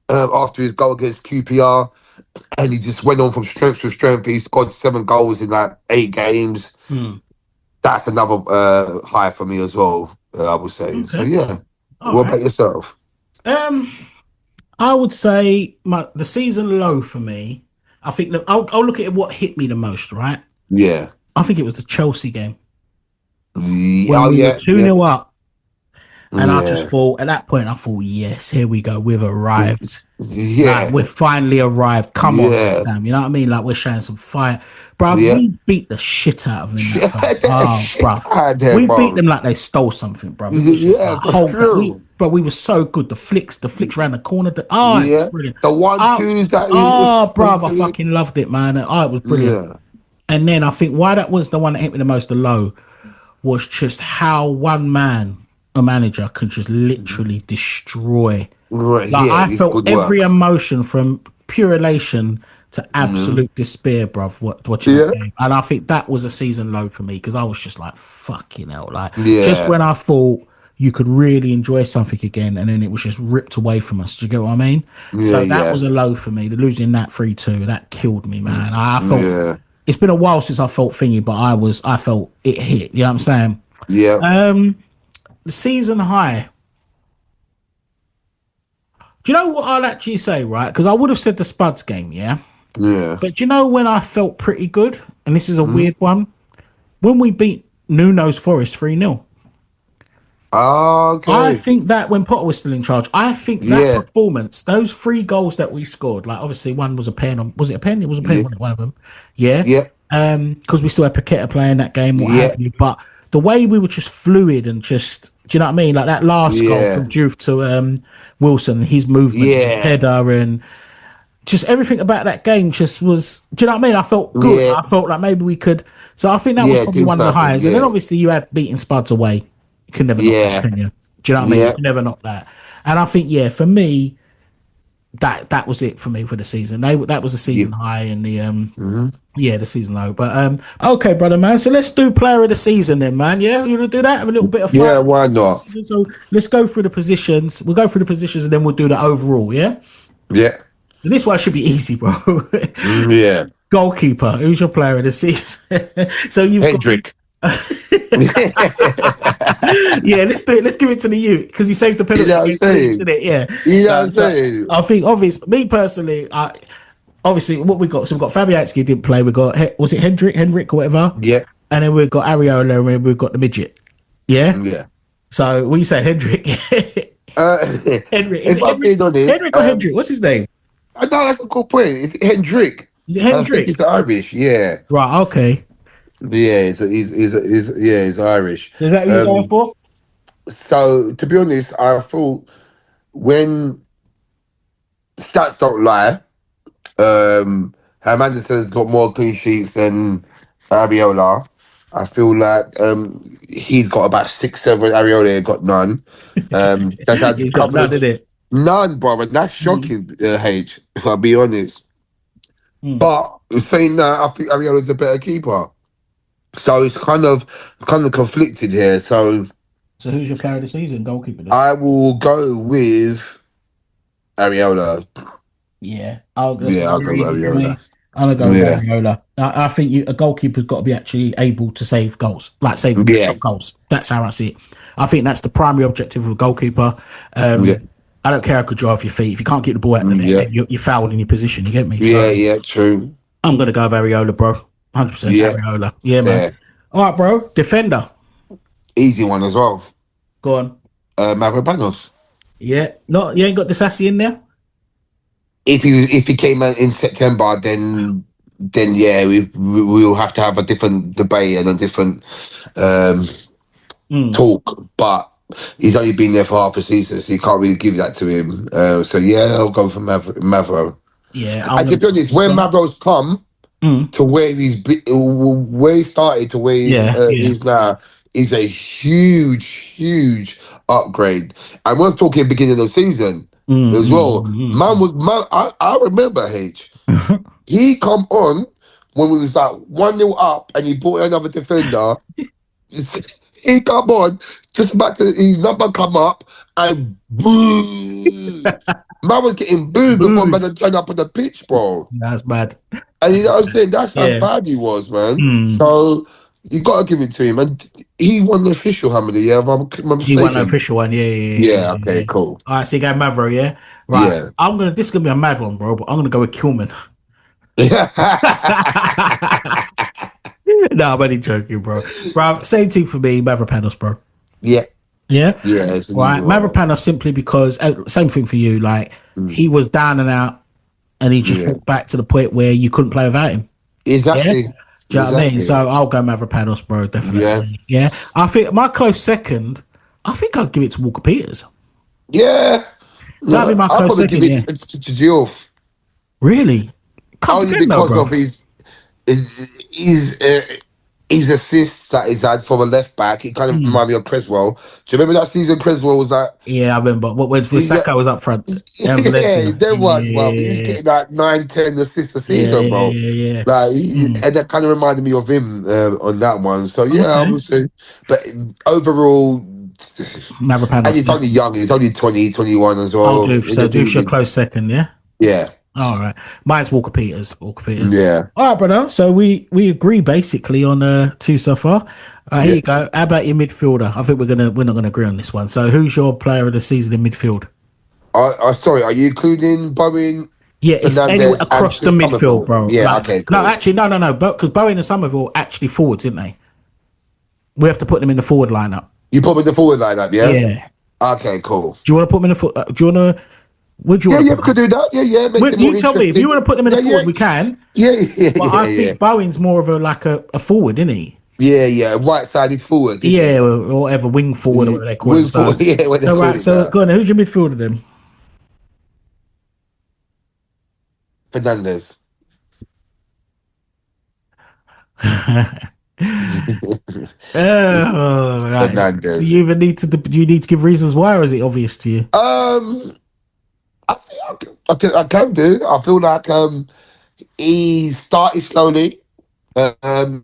Speaker 2: after his goal against QPR, and he just went on from strength to strength. He scored 7 goals in like 8 games. That's another high for me as well, I would say. Okay. So yeah. What about yourself?
Speaker 1: I would say the season low for me, I think I'll look at what hit me the most, right?
Speaker 2: Yeah.
Speaker 1: I think it was the Chelsea game.
Speaker 2: When we were
Speaker 1: 2-0 up. And I just thought, at that point, yes, here we go. We've arrived.
Speaker 2: Yeah.
Speaker 1: Like, we've finally arrived. Come on, Sam. You know what I mean? Like, we're showing some fire. Bro, we beat the shit out of them. We beat them like they stole something, bro. We were so good. The flicks around the corner. It's brilliant.
Speaker 2: The 1-2s
Speaker 1: bro, I fucking loved it, man. It was brilliant. Yeah. And then I think why that was the one that hit me the most, the low, was just how one man, a manager, can just literally destroy.
Speaker 2: Right.
Speaker 1: Like, I felt every emotion from pure elation to absolute despair, bruv, watching that game. And I think that was a season low for me, because I was just like, fucking hell. Like, just when I thought you could really enjoy something again, and then it was just ripped away from us. Do you get what I mean? So that was a low for me. The losing that 3-2, that killed me, man. I felt it's been a while since I felt thingy, but I felt it hit. You know what I'm saying?
Speaker 2: Yeah.
Speaker 1: The season high. Do you know what I'll actually say, right? Because I would have said the Spuds game, yeah?
Speaker 2: Yeah.
Speaker 1: But do you know when I felt pretty good? And this is a weird one. When we beat Nuno's Forest 3-0.
Speaker 2: Okay.
Speaker 1: I think that when Potter was still in charge, I think that performance, those 3 goals that we scored, like obviously one was a pen. Was it a pen? It was a pen, one of them. Yeah.
Speaker 2: Yeah.
Speaker 1: because we still had Paqueta playing that game, what have you. But the way we were just fluid and just, do you know what I mean? Like that last goal from Juve to Wilson, his movement, his header, and just everything about that game just was, do you know what I mean? I felt good. I felt like maybe we could. So I think that was probably one of the highs. And then obviously you had beating Spuds away. You can never knock that, can you? Do you know what I mean? You can never knock that. And I think, for me, that was it for me for the season. That was the season high and the the season low. But okay, brother man. So let's do player of the season then, man. Yeah, you wanna do that? Have a little bit of fun.
Speaker 2: Yeah, why not?
Speaker 1: So let's go through the positions. We'll go through the positions and then we'll do the overall. Yeah.
Speaker 2: Yeah.
Speaker 1: This one should be easy, bro.
Speaker 2: Yeah.
Speaker 1: Goalkeeper. Who's your player of the season? So you've
Speaker 2: Hendrick.
Speaker 1: Let's do it. Let's give it to the youth because he saved the penalty.
Speaker 2: You know what I'm saying?
Speaker 1: Yeah.
Speaker 2: You know what I'm saying?
Speaker 1: I think, obviously, me personally, obviously, what we got. So we've got Fabianski didn't play. We got was it Hendrick or whatever?
Speaker 2: Yeah.
Speaker 1: And then we've got Areola and we've got the midget. Yeah.
Speaker 2: Yeah.
Speaker 1: So what you say, Hendrick? Hendrick.
Speaker 2: If I'm being honest,
Speaker 1: Hendrick or Hendrick? What's his name?
Speaker 2: I know that's a good point. It's Hendrick.
Speaker 1: Is it Hendrick?
Speaker 2: He's Irish. Yeah.
Speaker 1: Right. Okay.
Speaker 2: Yeah. He's Irish.
Speaker 1: Is that who you're going for?
Speaker 2: So to be honest, I thought when stats don't lie, Hermanderson's got more clean sheets than Ariola. I feel like he's got about 6, 7. Ariola got none.
Speaker 1: He's got none, did it?
Speaker 2: None, brother. That's shocking, H, if I'll be honest. But saying that, I think Ariola's a better keeper. So it's kind of conflicted here. So
Speaker 1: who's your player of the season, goalkeeper? Then?
Speaker 2: I will go with Ariola.
Speaker 1: Yeah, I'll go
Speaker 2: with Ariola.
Speaker 1: I'm gonna go with Ariola. I think a goalkeeper's got to be actually able to save goals, like save goals. That's how I see it. I think that's the primary objective of a goalkeeper. I don't care how good you are off your feet. If you can't keep the ball out the net, you're fouled in your position. You get me?
Speaker 2: So, true.
Speaker 1: I'm gonna go with Ariola, bro. 100% Ariola. Yeah, man. All right, bro. Defender.
Speaker 2: Easy one as well.
Speaker 1: Go on.
Speaker 2: Mavropanos.
Speaker 1: Yeah. No, you ain't got Disassi in there?
Speaker 2: If he came out in September, then we'll have to have a different debate and a different talk. But he's only been there for half a season, so you can't really give that to him. I'll go for Mavro.
Speaker 1: Yeah.
Speaker 2: And to be honest, when Mavro's come to where he started to where he is now, is a huge upgrade. And we're talking beginning of the season as well. I remember H. He come on when we was like 1-0 up and he brought another defender. He come on, just about to his number come up and boo. Man was getting booed before man turned up on the pitch, bro.
Speaker 1: That's bad.
Speaker 2: And you know what I'm saying? That's how bad he was, man. So you got to give it to him. And he won the official, how many? Yeah,
Speaker 1: he won the official one,
Speaker 2: yeah. Okay, cool.
Speaker 1: All right, so you got Mavro, yeah? Right. Yeah. This is going to be a mad one, bro, but I'm going to go with Kilman. No, I'm only joking, bro. Bro, same team for me, Mavropanos, bro.
Speaker 2: Yeah.
Speaker 1: Yeah?
Speaker 2: Yeah.
Speaker 1: Right, Mavropanos simply because, same thing for you, like, he was down and out, and he just went back to the point where you couldn't play without him.
Speaker 2: Exactly.
Speaker 1: Yeah? Do you know what I mean? So I'll go Mavropanos, bro, definitely. Yeah. I think my close second, I think I'd give it to Walker Peters.
Speaker 2: Yeah.
Speaker 1: That'd be my close second,
Speaker 2: give it to Geoff.
Speaker 1: Really?
Speaker 2: Only because of his assists that he's had from a left back. He kind of remind me of Creswell. Do you remember that season Creswell was like?
Speaker 1: Yeah, I remember. When Saka was up front.
Speaker 2: There was, well, he was getting like 9-10 assists a season, bro.
Speaker 1: Yeah.
Speaker 2: Like, and that kind of reminded me of him on that one. So I would say, but overall,
Speaker 1: Mavropanos.
Speaker 2: And he's only young. He's only 20, 21 as well.
Speaker 1: I'll do your close second, yeah?
Speaker 2: Yeah.
Speaker 1: All right. Mine's Walker Peters.
Speaker 2: Yeah.
Speaker 1: All right, brother. So we agree basically on 2 so far. Here you go. How about your midfielder? I think we're not gonna agree on this one. So who's your player of the season in midfield?
Speaker 2: Sorry, are you including Bowen?
Speaker 1: Yeah, it's anywhere across the midfield, bro.
Speaker 2: Yeah, okay, cool.
Speaker 1: No, actually, no. Because Bowen and Somerville actually forwards, didn't they? We have to put them in the forward lineup.
Speaker 2: You put them in the forward lineup, yeah?
Speaker 1: Yeah.
Speaker 2: Okay, cool.
Speaker 1: Do you want to put them in the do you want to Would you
Speaker 2: Yeah,
Speaker 1: want to
Speaker 2: yeah,
Speaker 1: put
Speaker 2: we
Speaker 1: them?
Speaker 2: could do that. Yeah, yeah, make it more
Speaker 1: You tell me if you
Speaker 2: interesting.
Speaker 1: want to put them in a
Speaker 2: Yeah, yeah,
Speaker 1: forward, we can.
Speaker 2: yeah, yeah,
Speaker 1: But
Speaker 2: yeah,
Speaker 1: I
Speaker 2: yeah.
Speaker 1: think Bowen's more of a forward, isn't he?
Speaker 2: Yeah, yeah, right-sided forward, isn't
Speaker 1: Yeah,
Speaker 2: it?
Speaker 1: or whatever, wing forward or whatever they call him.
Speaker 2: Wing forward, yeah, what they call
Speaker 1: Right.
Speaker 2: it
Speaker 1: So
Speaker 2: now.
Speaker 1: go on. Who's your midfielder then?
Speaker 2: Fernandez.
Speaker 1: Right. Do
Speaker 2: Fernandez.
Speaker 1: you even need to? Do you need to give reasons why, or is it obvious to you?
Speaker 2: I think I can do. I feel like he started slowly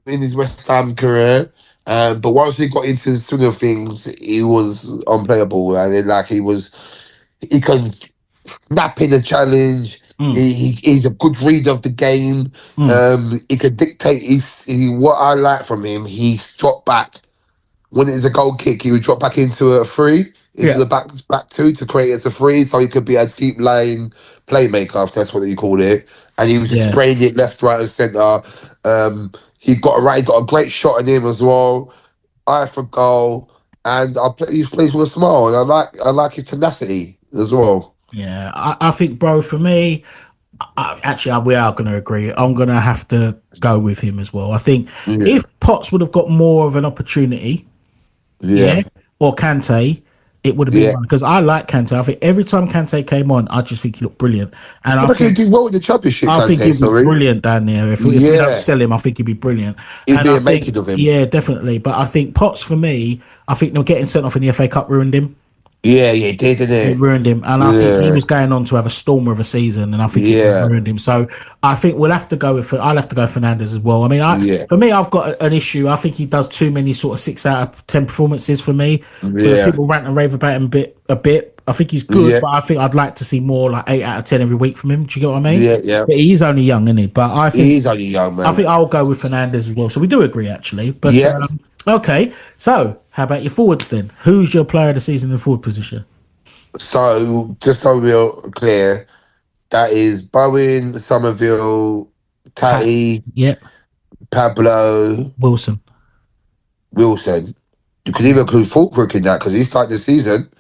Speaker 2: in his West Ham career, but once he got into the swing of things, he was unplayable, and then, like he can snap in a challenge.
Speaker 1: Mm,
Speaker 2: He's a good reader of the game.
Speaker 1: mm,
Speaker 2: He can dictate. What I like from him. He's dropped back when it is a goal kick. He would drop back into a free, into
Speaker 1: yeah,
Speaker 2: the back two to create as a free, so he could be a deep line playmaker, if that's what you call it. And he was just
Speaker 1: yeah,
Speaker 2: spraying it left, right, and centre. He got a great shot in him as well. Eye for goal, and he plays with a smile, and I like his tenacity as well.
Speaker 1: yeah. I think, bro, for me, we are going to agree. I'm going to have to go with him as well. I think
Speaker 2: Yeah,
Speaker 1: if Potts would have got more of an opportunity, yeah,
Speaker 2: yeah,
Speaker 1: or Kante, it would have been
Speaker 2: yeah.
Speaker 1: one because I like Kante. I think every time Kante came on, I just think he looked brilliant, and
Speaker 2: I reckon he did well in the championship,
Speaker 1: I think
Speaker 2: Kante.
Speaker 1: he'd be
Speaker 2: Sorry,
Speaker 1: brilliant down there. If we don't
Speaker 2: yeah,
Speaker 1: sell him, I think he'd be brilliant.
Speaker 2: it'd
Speaker 1: And
Speaker 2: be
Speaker 1: I
Speaker 2: a
Speaker 1: think,
Speaker 2: making of him.
Speaker 1: yeah, definitely. But I think Potts for me, I think getting sent off in the FA Cup ruined him.
Speaker 2: Yeah, yeah, he did, didn't
Speaker 1: It
Speaker 2: it?
Speaker 1: ruined him, and I think he
Speaker 2: Yeah,
Speaker 1: was going on to have a stormer of a season, and I think it
Speaker 2: yeah,
Speaker 1: ruined him. So I think we'll have to go with. I'll have to go Fernandez as well. I mean,
Speaker 2: yeah,
Speaker 1: for me, I've got an issue. I think he does too many sort of 6 out of 10 performances for me, where
Speaker 2: yeah,
Speaker 1: people rant and rave about him a bit. I think he's good,
Speaker 2: yeah,
Speaker 1: but I think I'd like to see more like 8 out of 10 every week from him. Do you get what I mean?
Speaker 2: yeah, yeah.
Speaker 1: But he's only young, isn't he? But
Speaker 2: He's only young, man.
Speaker 1: I'll go with Fernandez as well. So we do agree, actually. But
Speaker 2: Yeah.
Speaker 1: okay, so how about your forwards then? Who's your player of the season in the forward position?
Speaker 2: So just so we're clear, that is Bowen, Somerville,
Speaker 1: Tat,
Speaker 2: Tatty,
Speaker 1: yeah,
Speaker 2: Pablo,
Speaker 1: Wilson.
Speaker 2: Wilson. You could even
Speaker 1: Yeah.
Speaker 2: include Fulkrook in that because he started the season.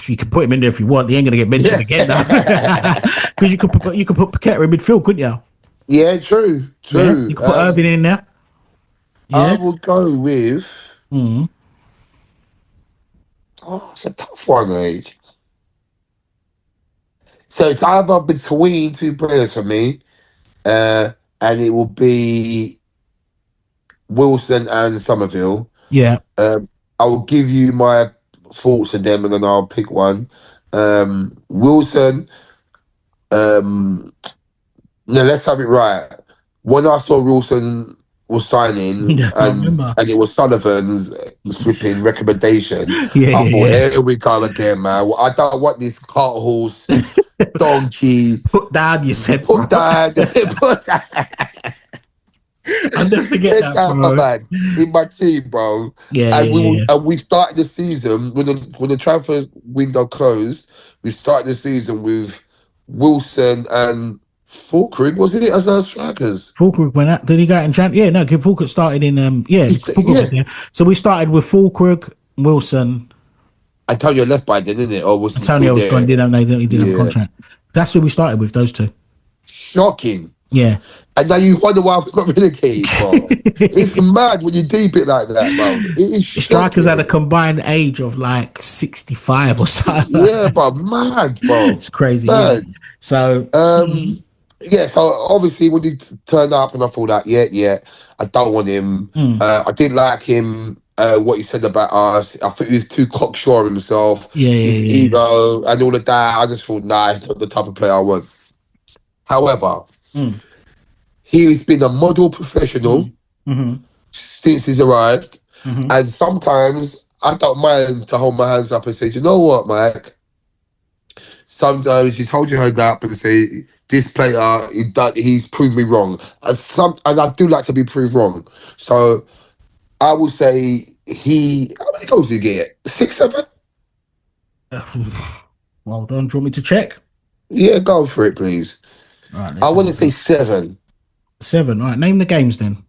Speaker 1: You can put him in there if you want. He ain't gonna get mentioned
Speaker 2: Yeah.
Speaker 1: again though, because you could put Paqueta in midfield, couldn't you?
Speaker 2: Yeah, true,
Speaker 1: Yeah,
Speaker 2: true.
Speaker 1: you could put Irving in there.
Speaker 2: I
Speaker 1: Yeah.
Speaker 2: will go with.
Speaker 1: Mm.
Speaker 2: Oh, it's a tough one, mate. So it's either between two players for me, uh, and it will be Wilson and Somerville.
Speaker 1: Yeah.
Speaker 2: I will give you my thoughts on them, and then I'll pick one. Wilson. Um, no, let's have it right. When I saw Wilson was signing,
Speaker 1: Yeah, I remember.
Speaker 2: and it was Sullivan's flipping recommendation,
Speaker 1: Yeah,
Speaker 2: I
Speaker 1: yeah,
Speaker 2: thought,
Speaker 1: yeah.
Speaker 2: here we go again, man. I don't want this cart horse donkey
Speaker 1: Put down, you said, bro.
Speaker 2: put down, put
Speaker 1: I'll never forget
Speaker 2: Get
Speaker 1: that,
Speaker 2: down my
Speaker 1: bro.
Speaker 2: man in my team, bro.
Speaker 1: Yeah,
Speaker 2: And
Speaker 1: yeah, yeah.
Speaker 2: we started the season when the transfer window closed. We started the season with Wilson and Fulkrig, was it, as our strikers?
Speaker 1: Fulkrug went out. Did he go out in Jan? Yeah, no. Fulkrug started in. Yeah, Fulkrug
Speaker 2: Yeah,
Speaker 1: was there. So we started with Fulkrug, Wilson.
Speaker 2: Antonio left by then, didn't it? Or was he still
Speaker 1: Antonio was gone.
Speaker 2: there?
Speaker 1: Didn't know he didn't have a
Speaker 2: Yeah,
Speaker 1: contract. That's who we started with. Those two.
Speaker 2: shocking.
Speaker 1: Yeah.
Speaker 2: And now you wonder why we got relegated, bro. It's mad when you deep it like that, bro. It is
Speaker 1: The strikers had a
Speaker 2: shocking.
Speaker 1: combined age of like 65 or something.
Speaker 2: Yeah, bro, mad, bro.
Speaker 1: It's crazy. Yeah.
Speaker 2: Mad.
Speaker 1: So
Speaker 2: Yeah, so obviously when he turned up and I thought that, yeah, I don't want him.
Speaker 1: mm,
Speaker 2: I didn't like him, what he said about us. I think he was too cocksure of himself,
Speaker 1: yeah,
Speaker 2: his
Speaker 1: yeah, yeah.
Speaker 2: ego and all of that. I just thought, nah, he's not the type of player I want. However,
Speaker 1: Mm,
Speaker 2: he's been a model professional
Speaker 1: mm, mm-hmm,
Speaker 2: since he's arrived.
Speaker 1: mm-hmm.
Speaker 2: And sometimes I don't mind to hold my hands up and say, you know what, Mike? Sometimes you hold your hand up and say, this player, he's proved me wrong. And I do like to be proved wrong. So I will say how many goals did he get? 6, 7?
Speaker 1: Well done. Do you want me to check?
Speaker 2: Yeah, go for it, please.
Speaker 1: All right,
Speaker 2: I
Speaker 1: let's
Speaker 2: want to say 7.
Speaker 1: 7. All right, name the games then.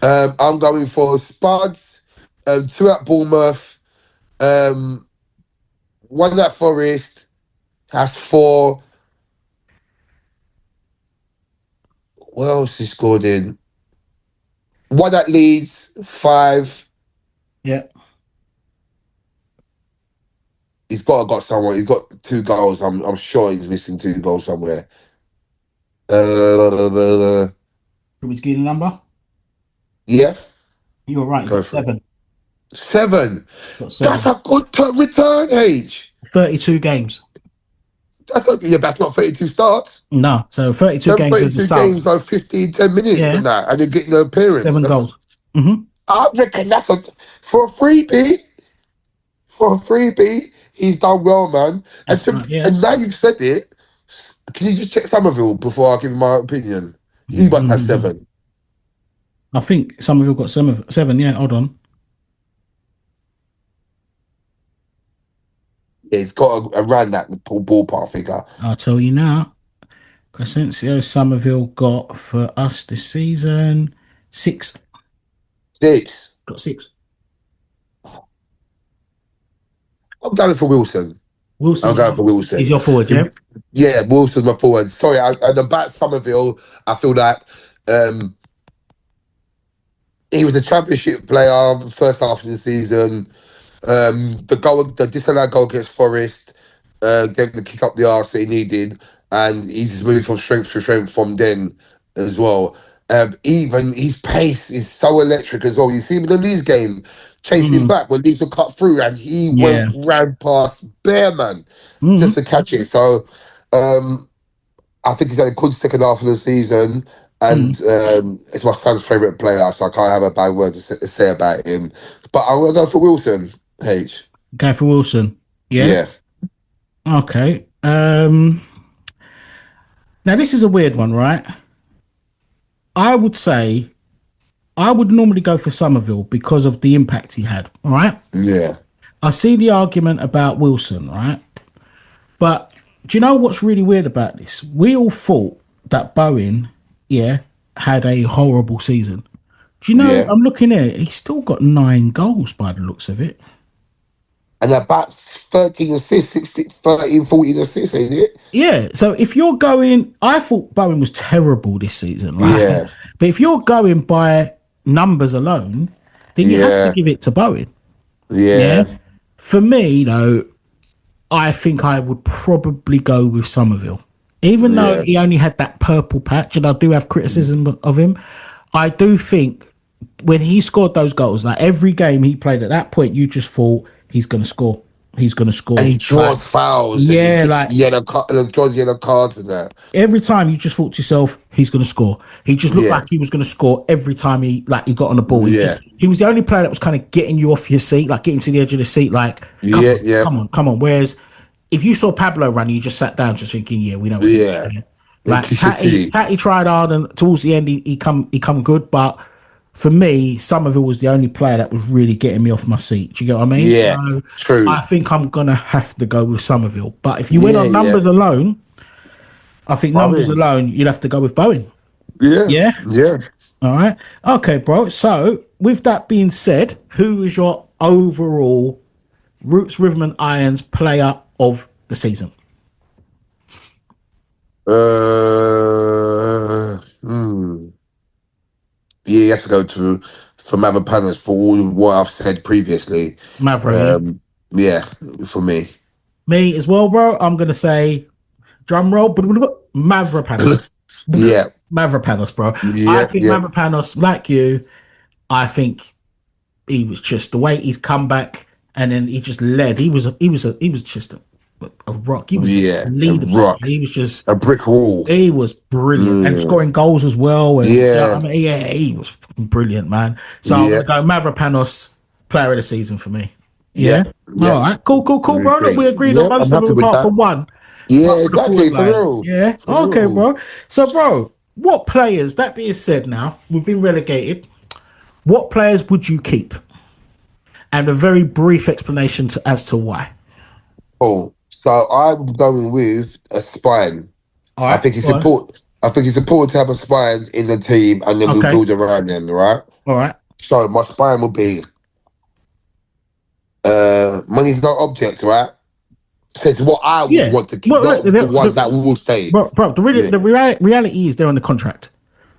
Speaker 2: I'm going for Spuds, 2 at Bournemouth, 1 at Forest, That's 4. What else he scored in? 1 at Leeds, 5.
Speaker 1: Yeah.
Speaker 2: He's got somewhere. He's got 2 goals. I'm sure he's missing 2 goals somewhere.
Speaker 1: Can we give you the number?
Speaker 2: Yeah,
Speaker 1: You're right. He's
Speaker 2: go
Speaker 1: got
Speaker 2: for it.
Speaker 1: 7.
Speaker 2: 7.
Speaker 1: Got
Speaker 2: That's
Speaker 1: 7.
Speaker 2: a good return, H.
Speaker 1: 32 games.
Speaker 2: That's not 32 starts.
Speaker 1: No, so 32
Speaker 2: Them
Speaker 1: games as a
Speaker 2: 32
Speaker 1: sub.
Speaker 2: games, like 15, 10 minutes
Speaker 1: Yeah.
Speaker 2: and that, and they're getting an appearance.
Speaker 1: 7 goals.
Speaker 2: I reckon for a freebie. For a freebie, he's done well, man.
Speaker 1: That's right, yeah.
Speaker 2: And now you've said it, can you just check Somerville before I give you my opinion? He must have 7.
Speaker 1: I think Somerville got 7. Yeah, hold on.
Speaker 2: Yeah, he's got around that ballpark figure.
Speaker 1: I'll tell you now. Crescencio Somerville got for us this season 6.
Speaker 2: 6.
Speaker 1: Got 6.
Speaker 2: I'm going for Wilson.
Speaker 1: Wilson.
Speaker 2: I'm going for Wilson.
Speaker 1: He's your forward, yeah?
Speaker 2: Yeah, Wilson's my forward. Sorry, and about Somerville, I feel like he was a championship player first half of the season. The disallowed goal against Forest gave him the kick up the arse that he needed, and he's just moved from strength to strength from then as well. Even his pace is so electric as well. You see him in the Leeds game, chasing back when Leeds will cut through, and he ran past Bearman just to catch it. So I think he's had a good second half of the season, and it's my son's favourite player, so I can't have a bad word to say about him. But I'm going to go for Wilson, H.
Speaker 1: Go for Wilson. Yeah? Okay. Now, this is a weird one, right? I would say I would normally go for Somerville because of the impact he had, all right?
Speaker 2: Yeah.
Speaker 1: I see the argument about Wilson, right? But do you know what's really weird about this? We all thought that Bowen, had a horrible season. Do you know, I'm looking at it, he's still got 9 goals by the looks of it.
Speaker 2: And about 13 assists, 13, 14 assists, ain't it?
Speaker 1: Yeah. So if you're going, I thought Bowen was terrible this season. Right?
Speaker 2: Yeah.
Speaker 1: But if you're going by numbers alone, then you have to give it to Bowen.
Speaker 2: Yeah.
Speaker 1: For me, though, I think I would probably go with Somerville. Even though he only had that purple patch, and I do have criticism of him, I do think when he scored those goals, like every game he played at that point, you just thought he's going to score. He's going to score.
Speaker 2: And he draws fouls.
Speaker 1: Yeah,
Speaker 2: and he draws yellow cards and that.
Speaker 1: Every time you just thought to yourself, he's going to score. He just looked like he was going to score every time he got on the ball. He was the only player that was kind of getting you off your seat, like getting to the edge of the seat, like, come on. Whereas if you saw Pablo run, you just sat down just thinking, we know what he's doing. Like Tatty tried hard, and towards the end he come good, but for me, Somerville was the only player that was really getting me off my seat. Do you get what I mean?
Speaker 2: Yeah, so true.
Speaker 1: I think I'm gonna have to go with Somerville. But if you went on numbers alone, I think numbers alone, you'd have to go with Bowen.
Speaker 2: Yeah.
Speaker 1: All right. Okay, bro. So with that being said, who is your overall Roots, Rhythm and Irons player of the season?
Speaker 2: Yeah, you have to go for Mavropanos for all what I've said previously.
Speaker 1: Mavro.
Speaker 2: Yeah, for me.
Speaker 1: Me as well, bro. I'm gonna say drum roll, Mavropanos. Mavropanos, bro. I think Mavropanos, like you, I think he was just the way he's come back, and then he just led. He was just a rock. He was a leader.
Speaker 2: Rock.
Speaker 1: He was just
Speaker 2: a brick wall.
Speaker 1: He was brilliant and scoring goals as well. And,
Speaker 2: yeah,
Speaker 1: he was brilliant, man. So I'm gonna go Mavropanos, player of the season for me. Yeah. All right. Cool, bro. Look, we agreed on most of them apart from one.
Speaker 2: Yeah, exactly. For real.
Speaker 1: Yeah. Okay, bro. So, bro, what players? That being said, now we've been relegated. What players would you keep? And a very brief explanation as to why.
Speaker 2: Oh, so I'm going with a spine.
Speaker 1: Right,
Speaker 2: I think it's important. I think it's important to have a spine in the team, and then we'll build around them. Right.
Speaker 1: All right.
Speaker 2: So my spine will be money's not object, right? Says what I would want to keep, not the ones that will stay.
Speaker 1: Bro, the reality is they're on the contract.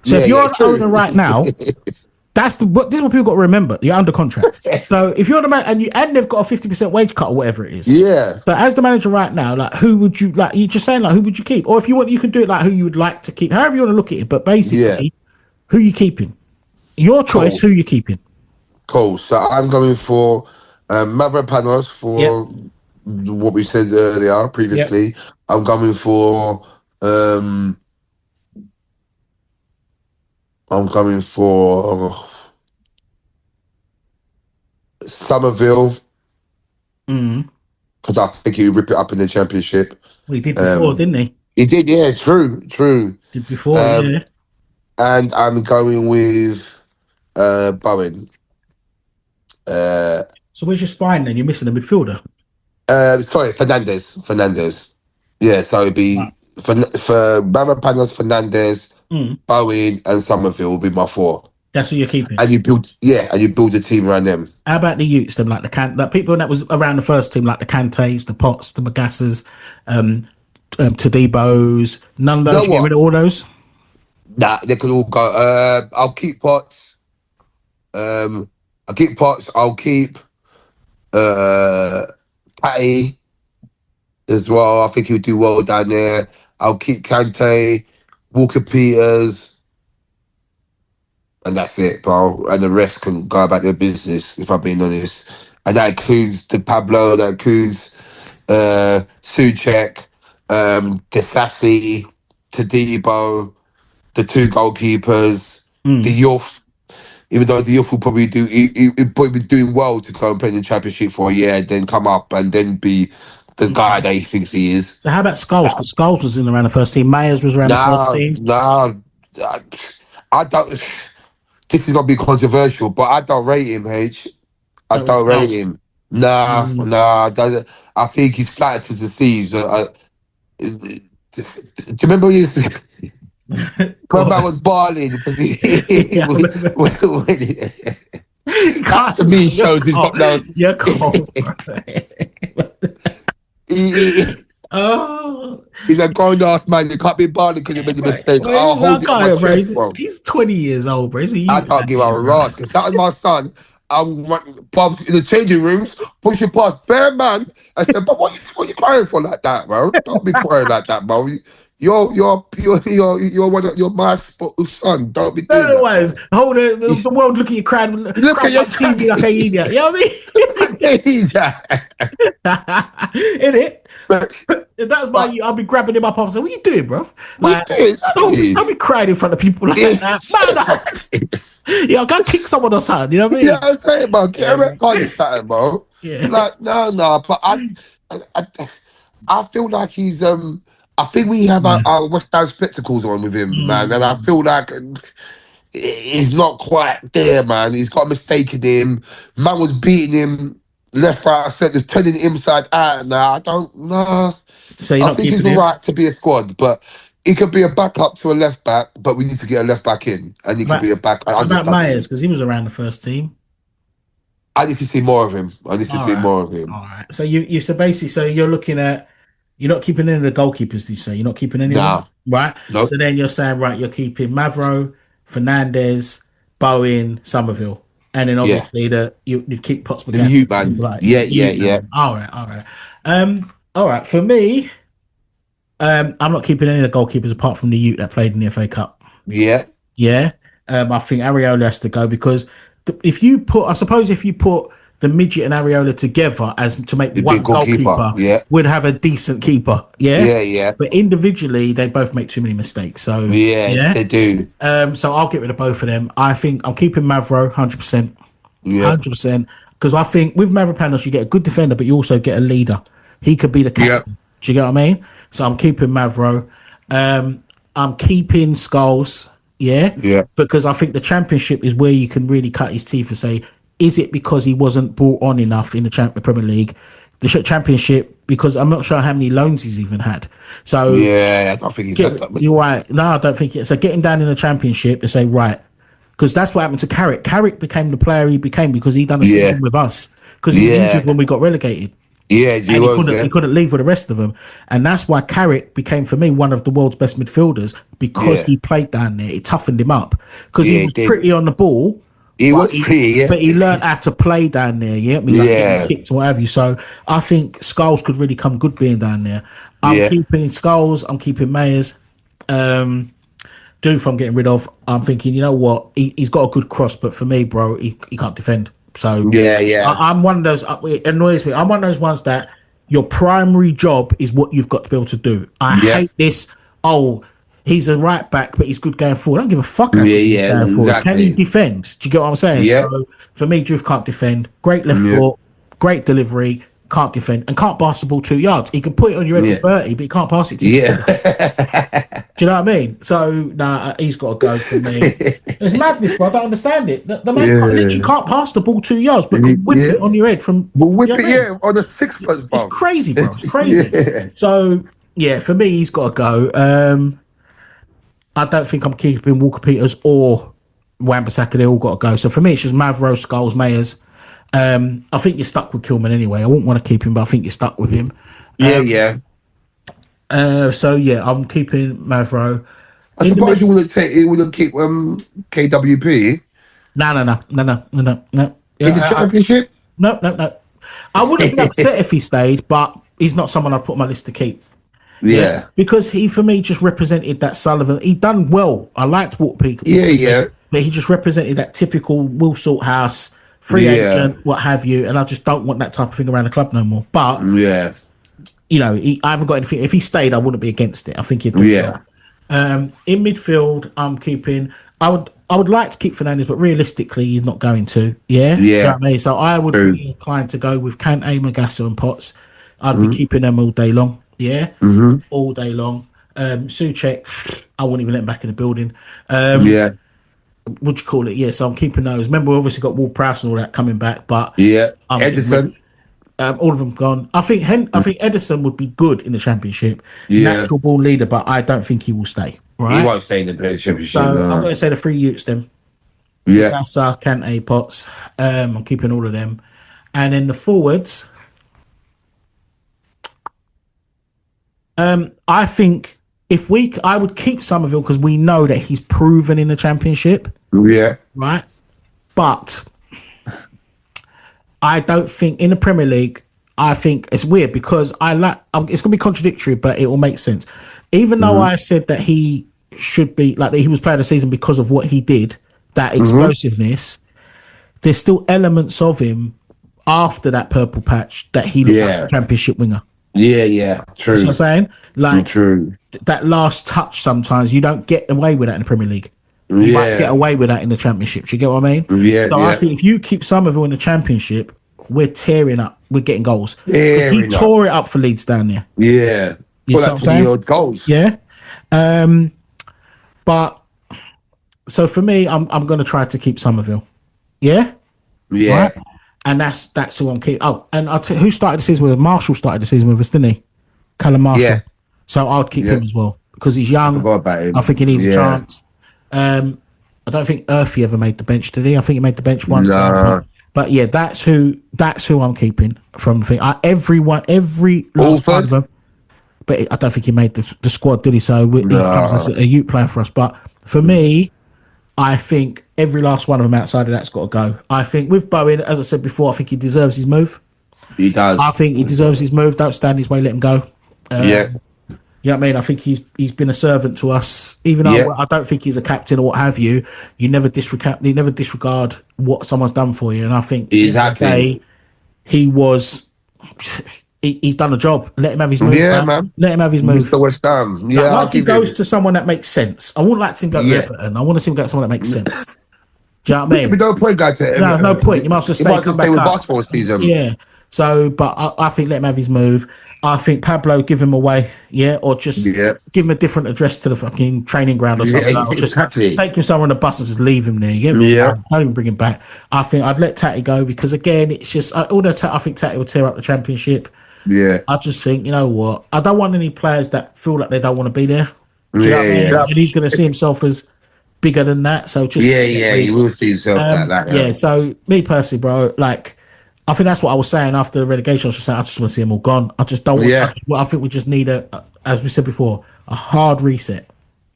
Speaker 1: So if you're an owner right now, this is what people got to remember. You're under contract. So if you're the man and they've got a 50% wage cut or whatever it is.
Speaker 2: Yeah.
Speaker 1: So as the manager right now, like who would you like? You're just saying like who would you keep? Or if you want, you can do it like who you would like to keep. However you want to look at it. But basically, who you keeping? Your choice. Who you keeping?
Speaker 2: Cool. So I'm going for Mavropanos for what we said earlier previously. Yep. I'm going for Somerville. Because I think he would rip it up in the Championship.
Speaker 1: Well, he did before, didn't he?
Speaker 2: He did, yeah, true.
Speaker 1: Did before, yeah.
Speaker 2: And I'm going with Bowen.
Speaker 1: So where's your spine then? You're missing a midfielder.
Speaker 2: Sorry, Fernandez. Yeah, so it'd be for Mavropanos, Fernandez, Bowen, and Somerville will be my 4.
Speaker 1: That's who you're keeping.
Speaker 2: And you build a team around them.
Speaker 1: How about the youths, them like the people that was around the first team, like the Kantes, the Potts, the Magassas, Tadibos, none of those. You get rid of all those?
Speaker 2: Nah, they could all go. I'll keep Potts. I'll keep Patty as well. I think he'll do well down there. I'll keep Kante, Walker Peters. And that's it, bro. And the rest can go about their business, if I'm being honest. And that includes the Pablo, that includes Souček, Desassi, Tadibo, the 2 goalkeepers, the youth. Even though the youth will probably he'll probably be doing well to go and play in the Championship for a year and then come up and then be the guy that he thinks he is.
Speaker 1: So how about Scholes? Because Scholes was in around the first team. Myers was around the first team.
Speaker 2: I don't... This is going to be controversial, but I don't rate him, H. I don't rate him. Nah. I think he's flat as the seas. Do you remember when I was balling? That to me shows he's got no...
Speaker 1: You're cold.
Speaker 2: He's a grown-ass man. You can't be balling because you made a mistake. I'll hold it on my chest, bro.
Speaker 1: He's 20 years old, bro.
Speaker 2: I can't give a rod because that was my son. I'm in the changing rooms, pushing past bare man. I said, "But what you crying for like that, bro? Don't be crying like that, bro. You're my son. Don't be doing that."
Speaker 1: Hold the world looking at you crying. Look at your TV like an idiot. You know what I mean? In it. If that's my, I'll be grabbing him up and saying, "What you doing, bro? Like, don't be crying in front of people like that." Yeah, go kick someone or something. You know what I mean?
Speaker 2: Yeah, I'm saying, bro. Get a red card or something, bro.
Speaker 1: Yeah.
Speaker 2: Like, no. But I feel like he's I think we have our West Ham spectacles on with him, man, and I feel like he's not quite there, man. He's got a mistake in him. Man was beating him left, right, centre, turning him inside out. Now I don't know.
Speaker 1: So
Speaker 2: I think he's right to be a squad, but he could be a backup to a left back. But we need to get a left back in, and he could be a back.
Speaker 1: What about Myers? Because he was around the first team.
Speaker 2: I need to see more of him. All
Speaker 1: right. So so basically, so you're looking at. You're not keeping any of the goalkeepers, do you say? You're not keeping anyone?
Speaker 2: No.
Speaker 1: Right?
Speaker 2: Nope.
Speaker 1: So then you're saying, right, you're keeping Mavro, Fernandez, Bowen, Somerville. And then obviously you keep Potts.
Speaker 2: The youth, man. Yeah.
Speaker 1: All right. All right. For me, I'm not keeping any of the goalkeepers apart from the youth that played in the FA Cup.
Speaker 2: Yeah.
Speaker 1: I think Areola has to go because if you put the midget and Areola together as to make the one goalkeeper would have a decent keeper.
Speaker 2: Yeah.
Speaker 1: But individually, they both make too many mistakes. So
Speaker 2: they do.
Speaker 1: So I'll get rid of both of them. I think I'm keeping Mavro 100%. 100%. Because I think with Mavropanos, you get a good defender, but you also get a leader. He could be the captain. Do you get what I mean? So I'm keeping Mavro. I'm keeping Scholes. Yeah. Because I think the Championship is where you can really cut his teeth and say, is it because he wasn't brought on enough in the Premier League? The Championship, because I'm not sure how many loans he's even had. So
Speaker 2: I don't think he's had that many.
Speaker 1: You're right. No, I don't think it. So getting down in the Championship and say, right, because that's what happened to Carrick. Carrick became the player he became because he done a season with us because he was injured when we got relegated.
Speaker 2: Yeah, he
Speaker 1: And
Speaker 2: was.
Speaker 1: he couldn't leave with the rest of them. And that's why Carrick became, for me, one of the world's best midfielders, because he played down there. It toughened him up. Because he was pretty on the ball.
Speaker 2: He was pretty, yeah.
Speaker 1: But he learned how to play down there, getting kicked or what have you. So I think Scholes could really come good being down there. I'm keeping Scholes, I'm keeping Mayers. Doof I'm getting rid of. I'm thinking, you know what? He's got a good cross, but for me, bro, he can't defend. So I'm one of those. It annoys me. I'm one of those ones that your primary job is what you've got to be able to do. I hate this. Oh, he's a right back, but he's good going forward. I don't give a fuck. Exactly. Can he defend? Do you get what I'm saying?
Speaker 2: Yeah.
Speaker 1: So for me, Doof can't defend. Great left foot, great delivery. Can't defend and can't pass the ball 2 yards. He can put it on your head for 30, but he can't pass it to you. Do you know what I mean? So he's got to go for me. It's madness, bro. I don't understand it. The man literally can't pass the ball 2 yards, but can whip it on your head from.
Speaker 2: On the sixpence, bro.
Speaker 1: It's crazy, bro. It's crazy. So for me, he's got to go. I don't think I'm keeping Walker Peters or Wan-Bissaka. They all got to go. So for me, it's just Mavro, Scholes, Mayers. I think you're stuck with Kilman anyway. I wouldn't want to keep him, but I think you're stuck with him. So I'm keeping Mavro.
Speaker 2: I suppose you wouldn't keep KWP.
Speaker 1: No.
Speaker 2: In the championship?
Speaker 1: No. I wouldn't be upset if he stayed, but he's not someone I'd put on my list to keep.
Speaker 2: Yeah.
Speaker 1: Because he, for me, just represented that Sullivan. He done well. I liked Walker Peters. But he just represented that typical Will Salthouse, free agent, what have you, and I just don't want that type of thing around the club no more. But I haven't got anything. If he stayed, I wouldn't be against it. I think he'd do well. In midfield, I'm keeping. I would like to keep Fernandes, but realistically, he's not going to. You know what I mean? So I would be inclined to go with Kante, Magassa, and Potts. I'd be keeping them all day long. All day long. Souček, I wouldn't even let him back in the building. What do you call it? So I'm keeping those. Remember, we obviously got Ward-Prowse and all that coming back, but
Speaker 2: Edison,
Speaker 1: all of them gone. I think Edison would be good in the championship, natural ball leader, but I don't think he will stay. Right?
Speaker 2: He won't stay in the championship.
Speaker 1: So I'm going to say the 3 Utes then. Nasa, Kante, Potts. I'm keeping all of them, and then the forwards. I think. I would keep Somerville because we know that he's proven in the championship. Right. But I don't think in the Premier League, I think it's weird because it's going to be contradictory, but it will make sense. Even though I said that he should be that he was player of the season because of what he did, that explosiveness, there's still elements of him after that purple patch that he looked like a championship winger.
Speaker 2: True.
Speaker 1: You know what I'm saying? Like, true. That last touch, sometimes you don't get away with that in the Premier League. You might get away with that in the Championship. Do you get what I mean? I think if you keep Somerville in the Championship, we're tearing up. We're getting goals. Because he tore it up for Leeds down there. You know what I'm saying?
Speaker 2: Goals.
Speaker 1: But so for me, I'm going to try to keep Somerville. Right? And that's who I'm keeping. Oh, and who started the season with? Marshall started the season with us, didn't he? Callum Marshall. So I'd keep him as well because he's young. I forgot about him. I think he needs a chance. I don't think Earthy ever made the bench, did he? I think he made the bench once. But that's who I'm keeping from the thing. Every last one of them. But I don't think he made the squad, did he? So he comes as a youth player for us. But for me, I think every last one of them outside of that's got to go. I think with Bowen, as I said before, I think he deserves his move.
Speaker 2: He does.
Speaker 1: I think he deserves his move. Don't stand his way. Let him go. You know what I mean? I think he's been a servant to us. Even though I don't think he's a captain or what have you, you never disregard what someone's done for you. And I think exactly he was. He's done a job. Let him have his move. Man. Let him have his move.
Speaker 2: Mr. Westham.
Speaker 1: Once he goes to someone that makes sense, I wouldn't like to see him go to Everton. I want to see him go to someone that makes sense. Do you know what I mean?
Speaker 2: No point going to Everton.
Speaker 1: No, there's no point. You must just stay
Speaker 2: with us for a season.
Speaker 1: So, but I think let him have his move. I think Pablo, give him away, or just give him a different address to the fucking training ground or something. Or just take him somewhere on the bus and just leave him there. Don't even bring him back. I think I'd let Tatty go because again, it's just although I think Tatty will tear up the championship. I just think, you know what? I don't want any players that feel like they don't want to be there. Do you know what I mean? And he's going to see himself as bigger than that. So just
Speaker 2: he will see himself like that.
Speaker 1: So me personally, bro, like I think that's what I was saying after the relegation. I was just saying I just want to see them all gone. I just don't want.
Speaker 2: Yeah.
Speaker 1: I think we just need as we said before, a hard reset.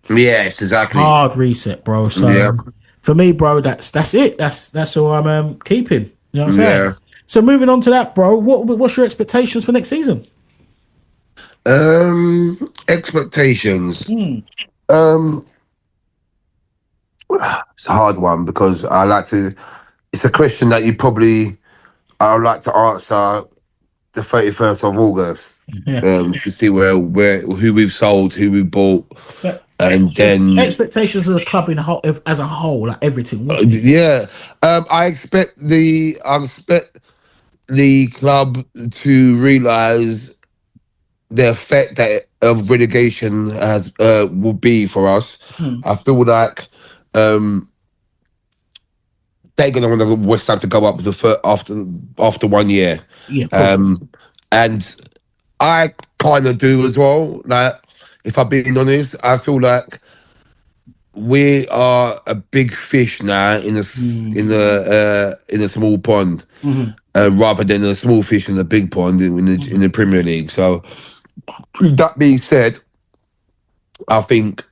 Speaker 2: Yes, exactly.
Speaker 1: Hard reset, bro. So
Speaker 2: Yeah.
Speaker 1: for me, bro, that's it. That's all I'm keeping. You know what I'm saying?
Speaker 2: Yeah.
Speaker 1: So moving on to that, bro. What's your expectations for next season?
Speaker 2: Expectations. It's a hard one because I like to. It's a question that I would like to answer the 31st of August.
Speaker 1: Yeah.
Speaker 2: To see where who we've sold, who we bought, and then
Speaker 1: expectations of the club as a whole, like everything.
Speaker 2: Yeah. I expect the club to realise the effect that of relegation has will be for us. I feel like they're gonna want West Ham to go up after 1 year.
Speaker 1: Yeah.
Speaker 2: And I kind of do as well. Like, if I'm being honest, I feel like we are a big fish now in a small pond, rather than a small fish in a big pond in the Premier League. So, that being said, I think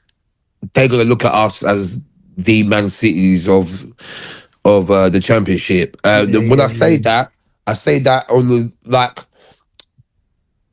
Speaker 2: they're gonna look at us as the Man Cities of the Championship. When I say that on the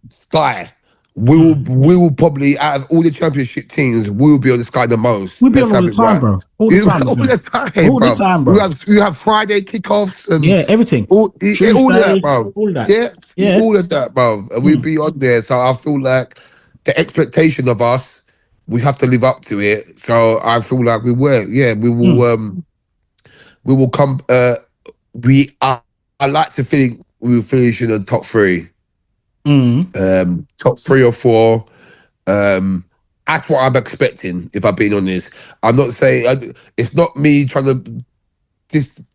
Speaker 2: Sky. We will probably, out of all the Championship teams, we will be on the Sky the most.
Speaker 1: We'll be on all the time, bro. All the time, bro.
Speaker 2: We have Friday kickoffs and
Speaker 1: everything.
Speaker 2: All of that, bro.
Speaker 1: All that.
Speaker 2: Yeah, all of that, bro. And we'll be on there. So I feel like the expectation of us, we have to live up to it. So I feel like we will. Yeah, we will. We will come. I like to think we will finish in the top three. Top 3 or 4. That's what I'm expecting, if I'm being honest. I'm not saying it's not me trying to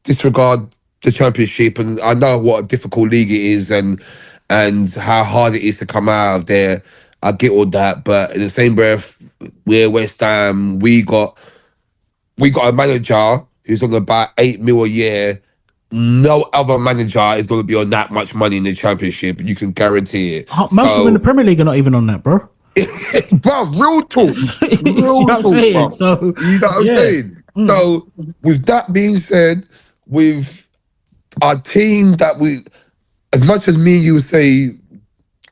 Speaker 2: disregard the Championship, and I know what a difficult league it is and how hard it is to come out of there. I get all that, but in the same breath, we're West Ham. We got a manager who's on about 8 mil a year. No other manager is going to be on that much money in the Championship. You can guarantee it.
Speaker 1: Most of them in the Premier League are not even on that, bro.
Speaker 2: Bro, real talk. Real talk, bro.
Speaker 1: So,
Speaker 2: you know what I'm saying? So, with that being said, with our team that as much as me and you say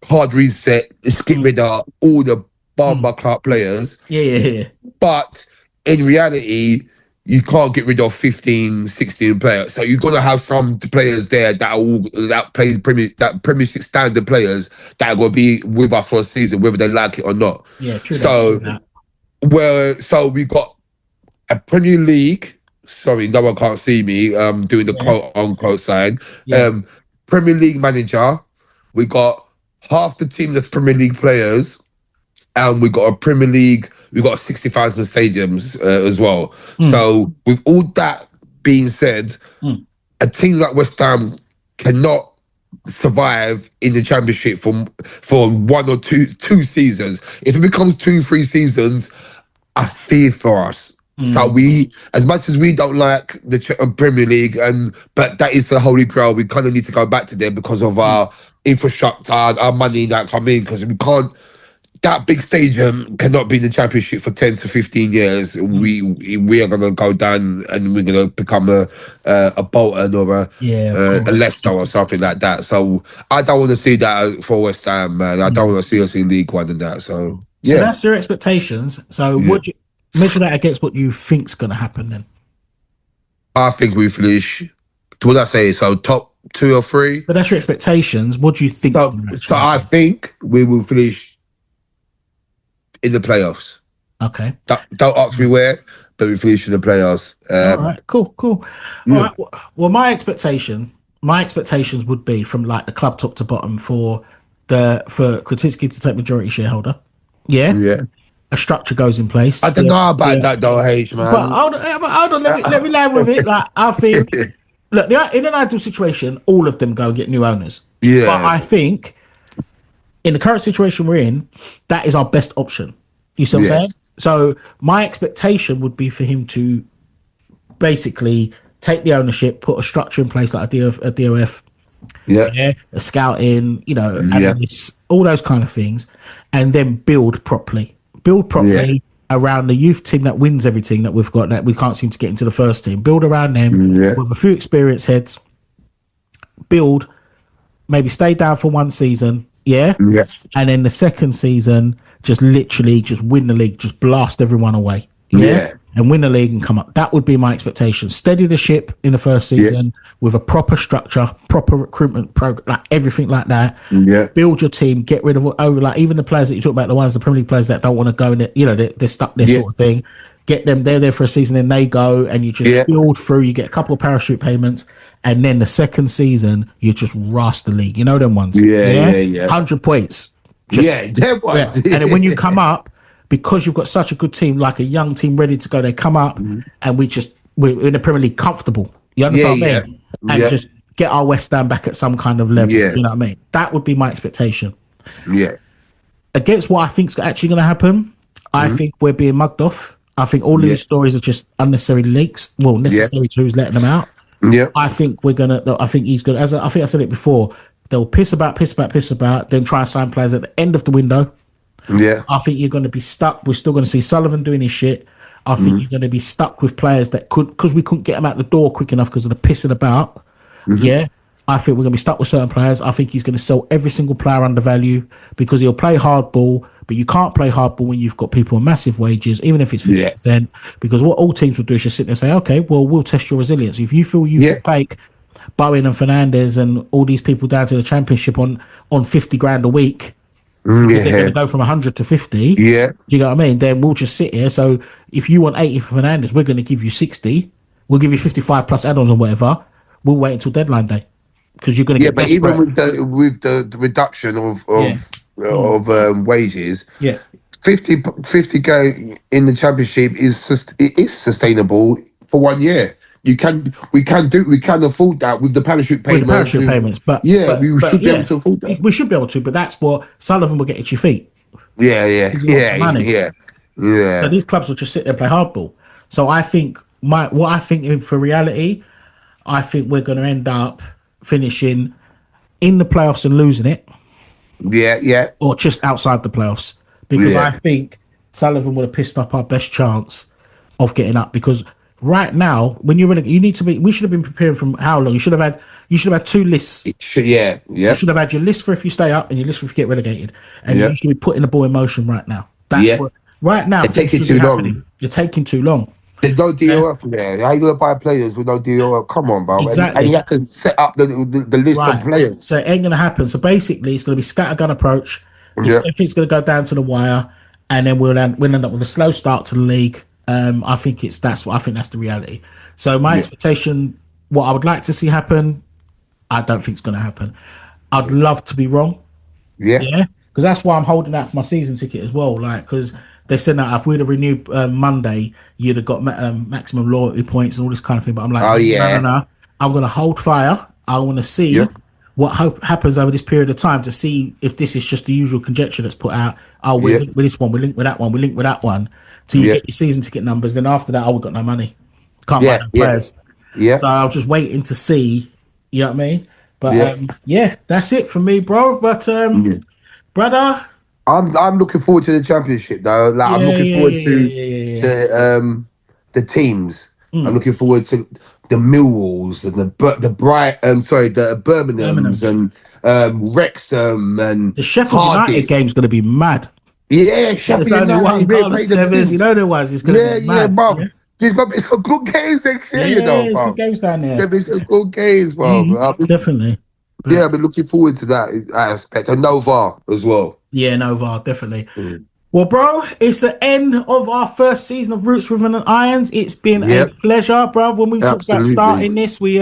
Speaker 2: hard reset, let's get rid of all the Barber Club players.
Speaker 1: Yeah.
Speaker 2: But in reality, you can't get rid of 15, 16 players. So you're gonna have some players there that play Premiership standard players that are gonna be with us for a season, whether they like it or not.
Speaker 1: Yeah, true.
Speaker 2: So we got a Premier League. Sorry, no one can't see me. Doing the quote unquote sign. Premier League manager. We got half the team that's Premier League players, and we got a Premier League. We got 60,000 stadiums as well. So with all that being said, a team like West Ham cannot survive in the Championship for 1 or 2 seasons. If it becomes 2-3 seasons, I fear for us. So as much as we don't like the Premier League, but that is the holy grail, we kind of need to go back to them because of our infrastructure, our money that come in, because we can't. That big stadium cannot be in the Championship for 10 to 15 years. We are going to go down and we're going to become a Bolton or a Leicester or something like that. So I don't want to see that for West Ham, man. I don't want to see us in League One and that. So
Speaker 1: that's your expectations. So would you measure that against what you think's going to happen then?
Speaker 2: I think we finish. What did I say? So top 2 or 3.
Speaker 1: But that's your expectations. What do you think?
Speaker 2: So I think we will finish in the playoffs.
Speaker 1: Okay.
Speaker 2: Don't ask me where, but we finish in the playoffs.
Speaker 1: All right. Cool. All right. Well, my expectations would be from like the club top to bottom for Kretinsky to take majority shareholder. Yeah. A structure goes in place.
Speaker 2: I don't know about that though, H, man.
Speaker 1: But hold on. Let me land with it. Like I think, look, in an ideal situation, all of them go get new owners.
Speaker 2: Yeah.
Speaker 1: But I think, in the current situation we're in, that is our best option. You see what I'm saying? So my expectation would be for him to basically take the ownership, put a structure in place like a DOF, yeah, scouting, analysts, all those kind of things, and then build properly around the youth team that wins everything that we've got that we can't seem to get into the first team. Build around them with a few experienced heads. Build, maybe stay down for one season, and then the second season just literally just win the league, just blast everyone away, and win the league and come up. That would be my expectation. Steady the ship in the first season with a proper structure, proper recruitment program, like everything like that. Build your team, get rid of like even the players that you talk about, the Premier League players that don't want to go, and they're stuck there, sort of thing. Get them, they're there for a season, then they go, and you just build through. You get a couple of parachute payments, and then the second season you just rust the league. You know them ones, 100 points. And then when you come up, because you've got such a good team, like a young team ready to go, they come up, and we're in the Premier League comfortable. You understand what I mean? And just get our Westham back at some kind of level. You know what I mean? That would be my expectation. Against what I think is actually going to happen, I think we're being mugged off. I think all of these stories are just unnecessary leaks. Well, necessary to who's letting them out. I think he's gonna. I think I said it before. They'll piss about, then try and sign players at the end of the window. I think you're going to be stuck. We're still going to see Sullivan doing his shit. I think you're going to be stuck with players that because we couldn't get them out the door quick enough because of the pissing about. I think we're going to be stuck with certain players. I think he's going to sell every single player under value because he'll play hardball, but you can't play hardball when you've got people on massive wages, even if it's 50%, because what all teams will do is just sit there and say, okay, well, we'll test your resilience. If you feel you can take Bowen and Fernandez and all these people down to the Championship on 50 grand a week, they're going to go from 100 to 50. Do you know what I mean? Then we'll just sit here. So if you want 80 for Fernandez, we're going to give you 60. We'll give you 55 plus add-ons or whatever. We'll wait until deadline day. Because you're going to get
Speaker 2: but even with the reduction of wages, 50 go in the Championship is sustainable for 1 year. We can afford that with the parachute payments.
Speaker 1: But
Speaker 2: we should be able to afford that.
Speaker 1: We should be able to, but that's what Sullivan will get at your feet. So these clubs will just sit there and play hardball. So I think for reality, I think we're going to end up finishing in the playoffs and losing it. Or just outside the playoffs. Because I think Sullivan would have pissed up our best chance of getting up. Because right now, when you're really, we should have been preparing from how long? You should have had two lists. You should have had your list for if you stay up and your list for if you get relegated. And you should be putting the ball in motion right now. That's what right now.
Speaker 2: It's taking too long.
Speaker 1: You're taking too long.
Speaker 2: There's no DOF there. How you gonna buy players with no DOF? Come on, bro.
Speaker 1: Exactly.
Speaker 2: And you have to set up the list of players.
Speaker 1: So it ain't gonna happen. So basically, it's gonna be scattergun approach. Everything's gonna go down to the wire, and then we'll end up with a slow start to the league. I think that's the reality. So my expectation, what I would like to see happen, I don't think it's gonna happen. I'd love to be wrong. Because that's why I'm holding out for my season ticket as well. Like, because they said that if we'd have renewed Monday, you'd have got maximum loyalty points and all this kind of thing. But I'm like, no. I'm going to hold fire. I want to see what happens over this period of time to see if this is just the usual conjecture that's put out. Oh, we're linked with this one, we're linked with that one, we're linked with that one. Till you get your season ticket numbers. Then after that, we've got no money. Can't buy no players. So I'm just waiting to see. You know what I mean? But that's it for me, bro. But brother,
Speaker 2: I'm looking forward to the Championship though. Like I'm looking forward to the teams. I'm looking forward to the Millwalls and the Birminghams and Wrexham and
Speaker 1: the Sheffield United game's going to be mad.
Speaker 2: Sheffield United.
Speaker 1: You know there was. It's going to be mad.
Speaker 2: Bro. It's got good games next year,
Speaker 1: it's good games down there.
Speaker 2: It's good games, bro.
Speaker 1: Definitely.
Speaker 2: I've been looking forward to that aspect. And no VAR as well.
Speaker 1: Yeah, no VAR, definitely. Well, bro, it's the end of our first season of Roots, Rhythm and Irons. It's been a pleasure, bro. When we talked about starting this, we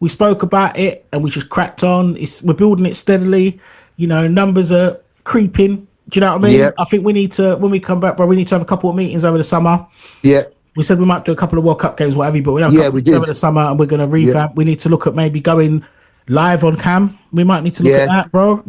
Speaker 1: spoke about it and we just cracked on. We're building it steadily. You know, numbers are creeping. Do you know what I mean? I think we need to, when we come back, bro, we need to have a couple of meetings over the summer. We said we might do a couple of World Cup games, whatever, but we have a couple over the summer and we're going to revamp. We need to look at maybe going live on cam. We might need to look at that, bro.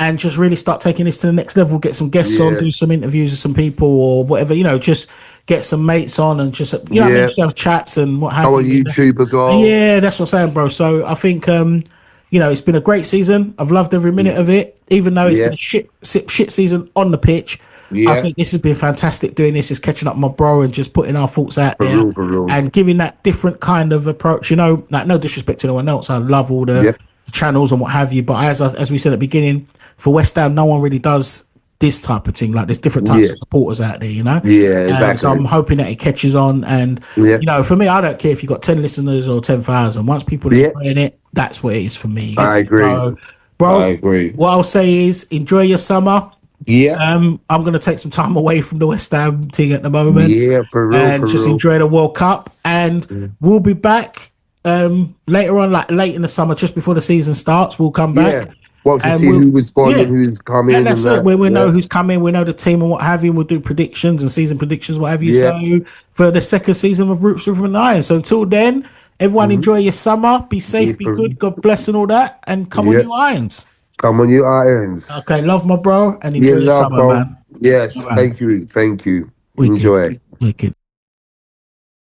Speaker 1: and just really start taking this to the next level. Get some guests on, do some interviews with some people or whatever, just get some mates on and just, what I mean, just have chats and what have you.
Speaker 2: On YouTube as well.
Speaker 1: Yeah, that's what I'm saying, bro. So I think, it's been a great season. I've loved every minute of it, even though it's been a shit season on the pitch. I think this has been fantastic doing this, is catching up with my bro and just putting our thoughts out there and giving that different kind of approach. Like, no disrespect to anyone else. I love all the channels and what have you. But as we said at the beginning, for West Ham, no one really does this type of thing. Like, there's different types of supporters out there,
Speaker 2: Yeah, exactly.
Speaker 1: So I'm hoping that it catches on. And, for me, I don't care if you've got 10 listeners or 10,000. Once people are enjoying it, that's what it is for me.
Speaker 2: I agree.
Speaker 1: So, bro, I agree. What I'll say is enjoy your summer.
Speaker 2: Yeah.
Speaker 1: I'm going to take some time away from the West Ham thing at the moment.
Speaker 2: Yeah, for real.
Speaker 1: And just enjoy the World Cup. And we'll be back later on, like late in the summer, just before the season starts. We'll come back.
Speaker 2: Yeah. Well, to see who was gone and who's coming.
Speaker 1: And that's it. We know who's coming. We know the team and what have you. We'll do predictions and season predictions, what have you. So for the second season of Roots with an Iron. So until then, everyone enjoy your summer. Be safe, be good. God bless and all that. And come on, you Irons.
Speaker 2: Come on, you Irons.
Speaker 1: Okay, love my bro and enjoy your summer, man.
Speaker 2: Yes, thank you.
Speaker 1: Wicked.
Speaker 2: Enjoy.
Speaker 1: Wicked.